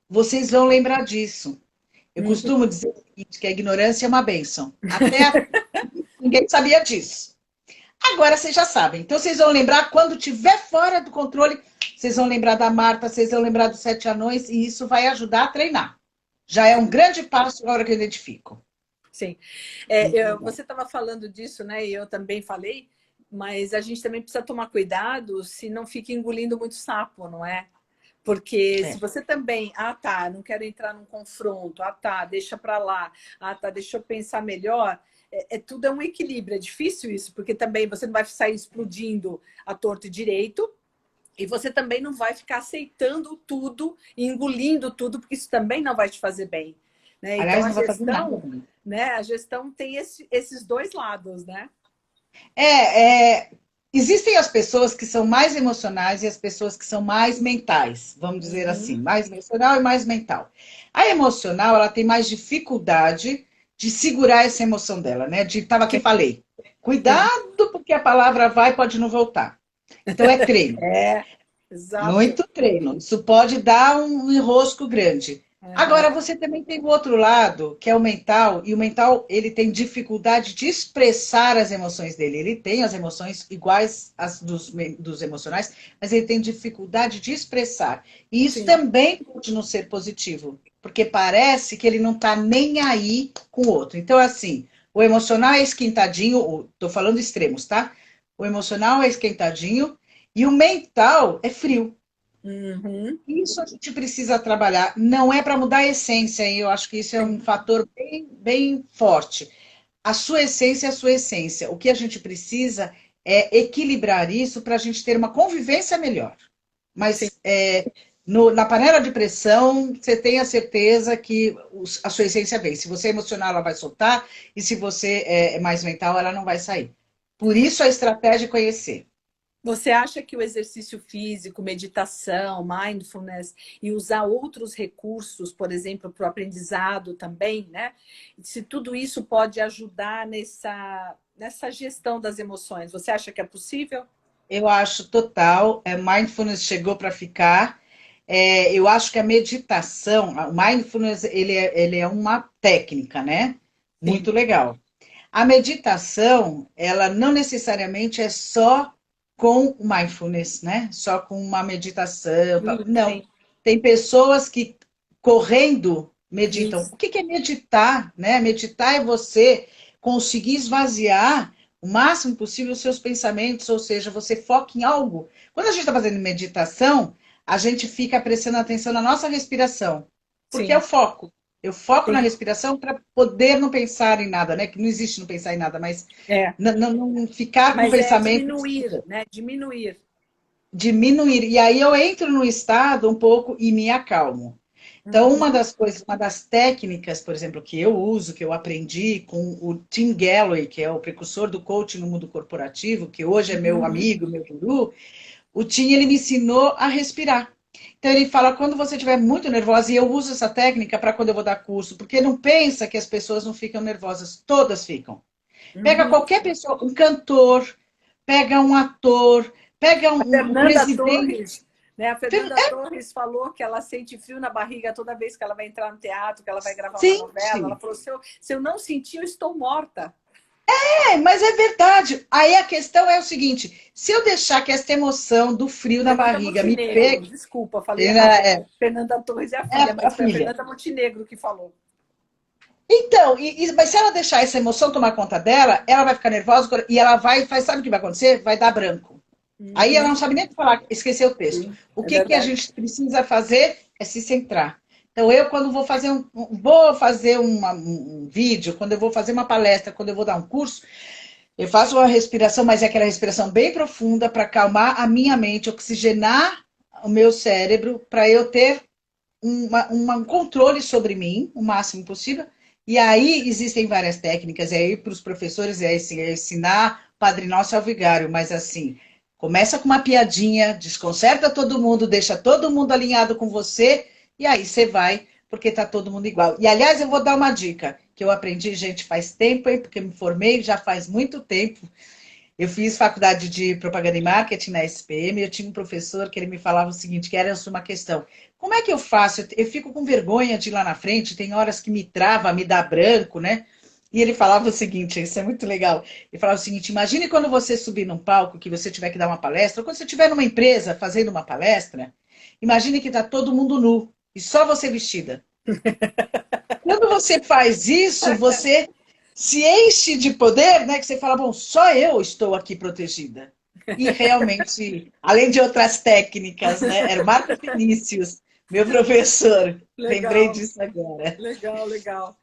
Vocês vão lembrar disso. Eu Uhum. costumo dizer o seguinte, que a ignorância é uma bênção. Até ninguém sabia disso. Agora vocês já sabem. Então vocês vão lembrar quando tiver fora do controle, vocês vão lembrar da Marta, vocês vão lembrar dos sete anões e isso vai ajudar a treinar. Já é um grande passo na hora que eu identifico. Sim. Muito legal. Você estava falando disso, né? E eu também falei, mas a gente também precisa tomar cuidado se não fica engolindo muito sapo, não é? Porque se É. você também, tá, não quero entrar num confronto, tá, deixa para lá, tá, deixa eu pensar melhor. Tudo é um equilíbrio, é difícil isso, porque também você não vai sair explodindo a torto e direito, e você também não vai ficar aceitando tudo e engolindo tudo, porque isso também não vai te fazer bem. Né? Então, Aliás, não vai fazer nada também. a gestão tem esses dois lados, né? É, existem as pessoas que são mais emocionais e as pessoas que são mais mentais, vamos dizer assim, Uhum. mais emocional e mais mental. A emocional, ela tem mais dificuldade de segurar essa emoção dela, né? Tava que falei, cuidado porque a palavra vai pode não voltar. Então é treino. É, exato. Muito treino. Isso pode dar um enrosco grande. Agora, Uhum. você também tem o outro lado, que é o mental, e o mental, ele tem dificuldade de expressar as emoções dele. Ele tem as emoções iguais às dos emocionais, mas ele tem dificuldade de expressar. E isso Sim. também pode não ser positivo, porque parece que ele não está nem aí com o outro. Então, assim, o emocional é esquentadinho, estou falando extremos, tá? O emocional é esquentadinho e o mental é frio. Uhum. Isso a gente precisa trabalhar. Não é para mudar a essência, e eu acho que isso é um Sim. fator bem, bem forte. A sua essência é a sua essência. O que a gente precisa é equilibrar isso para a gente ter uma convivência melhor. Sim. Mas na panela de pressão, você tem a certeza que a sua essência vem. Se você é emocional, ela vai soltar, e se você é mais mental, ela não vai sair. Por isso a estratégia é conhecer. Você acha que o exercício físico, meditação, mindfulness e usar outros recursos, por exemplo, para o aprendizado também, né? Se tudo isso pode ajudar nessa gestão das emoções, você acha que é possível? Eu acho total. Mindfulness chegou para ficar. Eu acho que a meditação, o mindfulness, ele é uma técnica, né? Sim. Muito legal. A meditação, ela não necessariamente é só com o mindfulness, né? Só com uma meditação. Não. Sim. Tem pessoas que correndo meditam. Isso. O que é meditar, né? Meditar é você conseguir esvaziar o máximo possível os seus pensamentos, ou seja, você foca em algo. Quando a gente está fazendo meditação, a gente fica prestando atenção na nossa respiração, porque é o Sim. foco. Eu foco na Sim. respiração para poder não pensar em nada, né? Que não existe não pensar em nada, mas É. não ficar com Mas é pensamento. diminuir, né? Diminuir. diminuir. E aí eu entro no estado um pouco e me acalmo. Então, uma das coisas, uma das técnicas, por exemplo, que eu uso, que eu aprendi com o Tim Galloway, que é o precursor do coaching no mundo corporativo, que hoje é meu amigo, meu guru, o Tim, ele me ensinou a respirar. Então, ele fala, quando você estiver muito nervosa, e eu uso essa técnica para quando eu vou dar curso, porque não pensa que as pessoas não ficam nervosas, todas ficam. Pega Uhum. qualquer pessoa, um cantor, pega um ator, pega A um Fernanda presidente. Torres, né? A Fernanda Torres falou que ela sente frio na barriga toda vez que ela vai entrar no teatro, que ela vai gravar uma novela. Ela Sente. falou: se eu não sentir, eu estou morta. Mas é verdade. Aí a questão é o seguinte: se eu deixar que essa emoção do frio na Fernanda barriga me Montenegro, pegue, desculpa, falei errado. é, Fernanda Torres é a é filha, a mas foi a filha. Fernanda Montenegro que falou. Então, mas se ela deixar essa emoção tomar conta dela, ela vai ficar nervosa e ela sabe o que vai acontecer? Vai dar branco. Aí ela não sabe nem falar, esquecer o texto. Sim, O é que a verdade. gente precisa fazer é se centrar. Então, eu, quando vou fazer um vídeo, quando eu vou fazer uma palestra, quando eu vou dar um curso, eu faço uma respiração, mas é aquela respiração bem profunda para acalmar a minha mente, oxigenar o meu cérebro, para eu ter um controle sobre mim, o máximo possível. E aí existem várias técnicas, e aí para os professores é ensinar Padre Nosso ao Vigário, mas assim, começa com uma piadinha, desconcerta todo mundo, deixa todo mundo alinhado com você, e aí você vai, porque tá todo mundo igual. E aliás, eu vou dar uma dica que eu aprendi, gente, faz tempo, hein, porque me formei já faz muito tempo. Eu fiz faculdade de propaganda e marketing na SPM, e eu tinha um professor que ele me falava o seguinte, que era uma questão. Como é que eu faço? Eu fico com vergonha de ir lá na frente, tem horas que me trava, me dá branco, né? E ele falava o seguinte, isso é muito legal. Ele falava o seguinte: imagine quando você subir num palco, que você tiver que dar uma palestra, ou quando você estiver numa empresa fazendo uma palestra, imagine que está todo mundo nu e só você vestida. Quando você faz isso, você se enche de poder, né? Que você fala, bom, só eu estou aqui protegida. E realmente, além de outras técnicas, né? Era o Marco Vinícius, meu professor. Lembrei Legal, disso agora. legal, legal.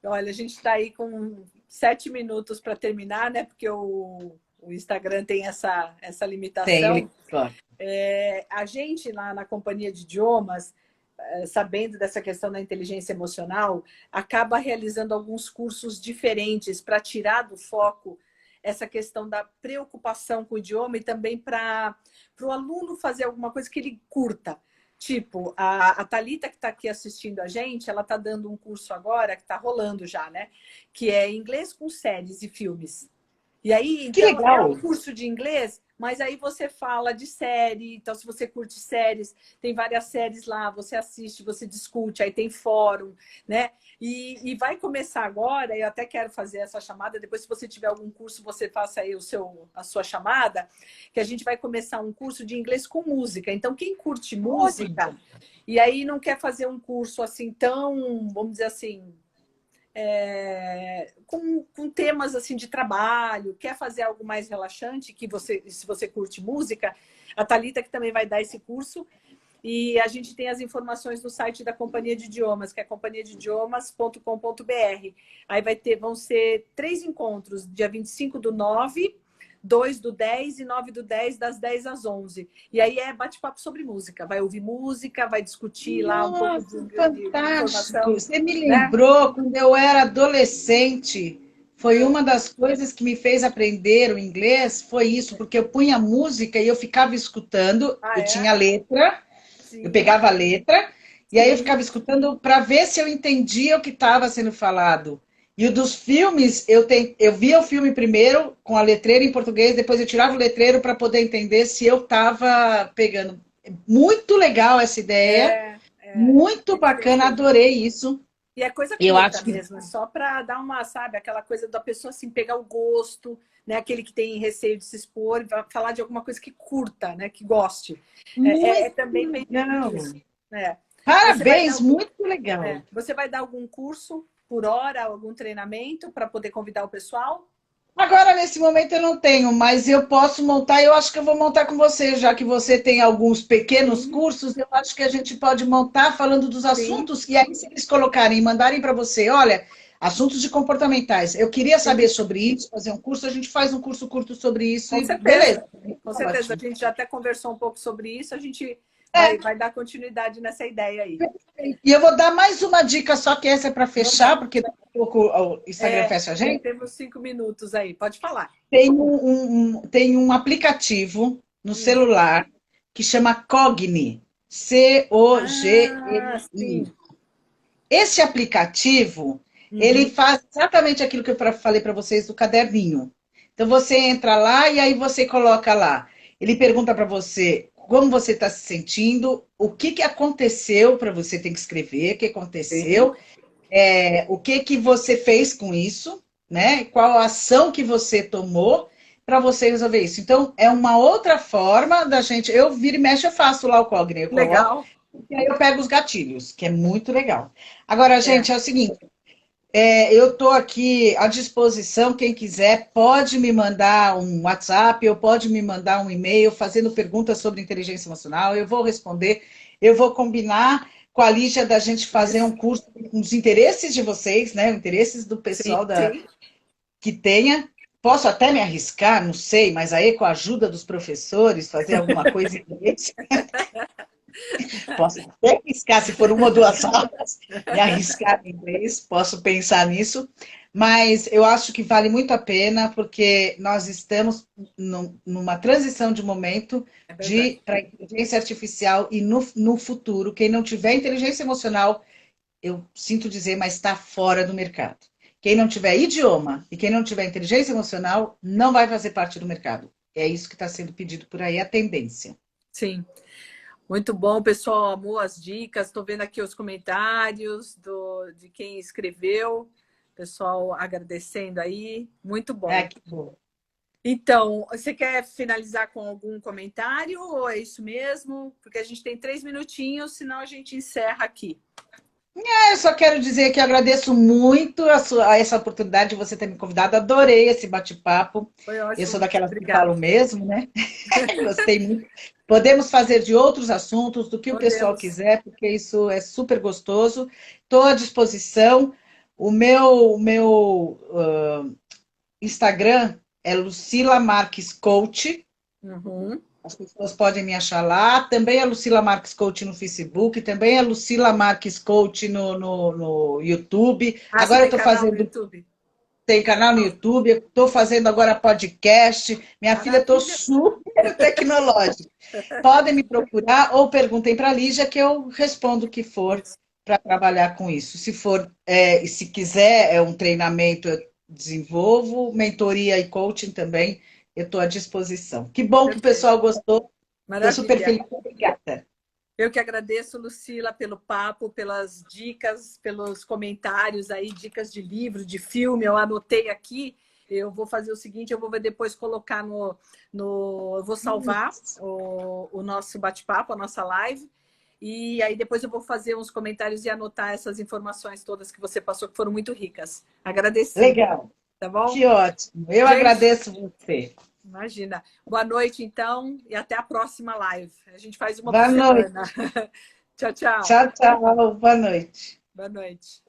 Olha, a gente está aí com 7 minutos para terminar, né? Porque o Instagram tem essa Tem, limitação. ele, claro. A gente lá na Companhia de Idiomas, sabendo dessa questão da inteligência emocional, acaba realizando alguns cursos diferentes para tirar do foco essa questão da preocupação com o idioma e também para o aluno fazer alguma coisa que ele curta. Tipo, a Thalita, que está aqui assistindo a gente, ela está dando um curso agora, que está rolando já, né? Que é inglês com séries e filmes. E aí, Que então, é um legal! curso de inglês, mas aí você fala de série. Então, se você curte séries, tem várias séries lá, você assiste, você discute, aí tem fórum, né? E vai começar agora, eu até quero fazer essa chamada, depois se você tiver algum curso, você faça aí a sua chamada, que a gente vai começar um curso de inglês com música. Então, quem curte música, e aí não quer fazer um curso assim tão, vamos dizer assim, com temas assim de trabalho, quer fazer algo mais relaxante, que você, se você curte música, a Thalita que também vai dar esse curso, e a gente tem as informações no site da Companhia de Idiomas, que é companhiadeidiomas.com.br. Aí vão ser 3 encontros, dia 25/9, 2/10 e 9/10, das 10 às 11. E aí é bate-papo sobre música. Vai ouvir música, vai discutir lá um pouco Nossa, de fantástico! informação, Você me né? lembrou quando eu era adolescente. Foi uma das coisas que me fez aprender o inglês, foi isso, porque eu punha música e eu ficava escutando, Ah, eu é? tinha letra, eu Sim, pegava a letra, e aí eu sim. ficava escutando para ver se eu entendia o que estava sendo falado. E o dos filmes, eu via o filme primeiro com a letreira em português, depois eu tirava o letreiro para poder entender se eu estava pegando. Muito legal essa ideia, muito Muito bacana, gostoso. adorei isso. E é coisa Eu curta acho que mesmo, é só para dar uma, sabe, aquela coisa da pessoa assim, pegar o gosto, né? Aquele que tem receio de se expor, falar de alguma coisa que curta, né? Que goste. É muito também pensando legal. nisso. Né? Você vai Parabéns, dar, muito legal. você vai dar algum curso por hora, algum treinamento para poder convidar o pessoal? Agora, nesse momento, eu não tenho, mas eu posso montar. Eu acho que eu vou montar com você, já que você tem alguns pequenos Sim, cursos. Eu acho que a gente pode montar falando dos sim. assuntos. E aí, se eles colocarem, mandarem para você, olha, assuntos de comportamentais. Eu queria saber Sim. sobre isso, fazer um curso, a gente faz um curso curto sobre isso Com e certeza. beleza. Com certeza. A Ótimo. gente já até conversou um pouco sobre isso, a gente É, vai dar continuidade nessa ideia aí. e eu vou dar mais uma dica, só que essa é para fechar, Manda. porque daqui a pouco o Instagram É, fecha a gente. temos 5 minutos aí, pode falar. Tem um aplicativo no Hum. celular que chama Cogni. Ah, Cogni. sim. Esse aplicativo, ele Uhum. faz exatamente aquilo que eu falei para vocês do caderninho. Então você entra lá e aí você coloca lá. Ele pergunta para você como você está se sentindo, o que, que aconteceu para você tem que escrever, o que Sim. aconteceu, o que, que você fez com isso, né? Qual a ação que você tomou para você resolver isso. Então, é uma outra forma da gente. Eu viro e mexe, eu faço lá o Cogni, eu coloco, Legal. e aí eu pego os gatilhos, que é muito legal. Agora, É. gente, é o seguinte. Eu estou aqui à disposição. Quem quiser pode me mandar um WhatsApp, ou pode me mandar um e-mail fazendo perguntas sobre inteligência emocional. Eu vou responder. Eu vou combinar com a Lígia da gente fazer Isso. um curso com os interesses de vocês, né? Os interesses do Sim, pessoal sim. que tenha. Posso até me arriscar, não sei, mas aí com a ajuda dos professores, fazer alguma coisa em inglês. Posso até arriscar, se for uma ou duas aulas, me arriscar em inglês, posso pensar nisso, mas eu acho que vale muito a pena, porque nós estamos numa transição de momento É verdade. para a inteligência artificial e no futuro, quem não tiver inteligência emocional, eu sinto dizer, mas está fora do mercado. Quem não tiver idioma e quem não tiver inteligência emocional não vai fazer parte do mercado. É isso que está sendo pedido por aí, a tendência. Sim. Muito bom, o pessoal amou as dicas. Estou vendo aqui os comentários de quem escreveu. Pessoal agradecendo aí. Muito Ah, bom. que bom. Então, você quer finalizar com algum comentário ou é isso mesmo? Porque a gente tem 3 minutinhos, senão a gente encerra aqui. Eu só quero dizer que agradeço muito a essa oportunidade de você ter me convidado. Adorei esse bate-papo. Foi Eu sou ótimo. daquelas que Obrigada. falo mesmo, né? Gostei muito. Podemos fazer de outros assuntos, do que o pessoal Podemos. quiser, porque isso é super gostoso. Estou à disposição. O meu Instagram é Lucila Marques Coach. Uhum. As pessoas podem me achar lá. Também é Lucila Marques Coach no Facebook, também é Lucila Marques Coach no YouTube. Ah, você Agora eu tem estou canal no fazendo, YouTube? tem canal no YouTube, estou fazendo agora podcast. Minha filha, estou Maravilha. super tecnológica. Podem me procurar ou perguntem para a Lígia que eu respondo o que for Isso. para trabalhar com isso. Se for, e se quiser um treinamento, eu desenvolvo, mentoria e coaching também, eu estou à disposição. Que bom que o Perfeito. pessoal gostou. Estou super Maravilha. feliz. Obrigada. Eu que agradeço, Lucila, pelo papo, pelas dicas, pelos comentários aí, dicas de livro, de filme. Eu anotei aqui. Eu vou fazer o seguinte, eu vou depois colocar eu vou salvar o nosso bate-papo, a nossa live. E aí depois eu vou fazer uns comentários e anotar essas informações todas que você passou, que foram muito ricas. Agradeci, Legal. tá bom? Que ótimo. Eu Gente, agradeço você. imagina. Boa noite, então, e até a próxima live. A gente faz uma por Boa noite. semana. Tchau, tchau. Tchau, tchau. Boa noite. Boa noite.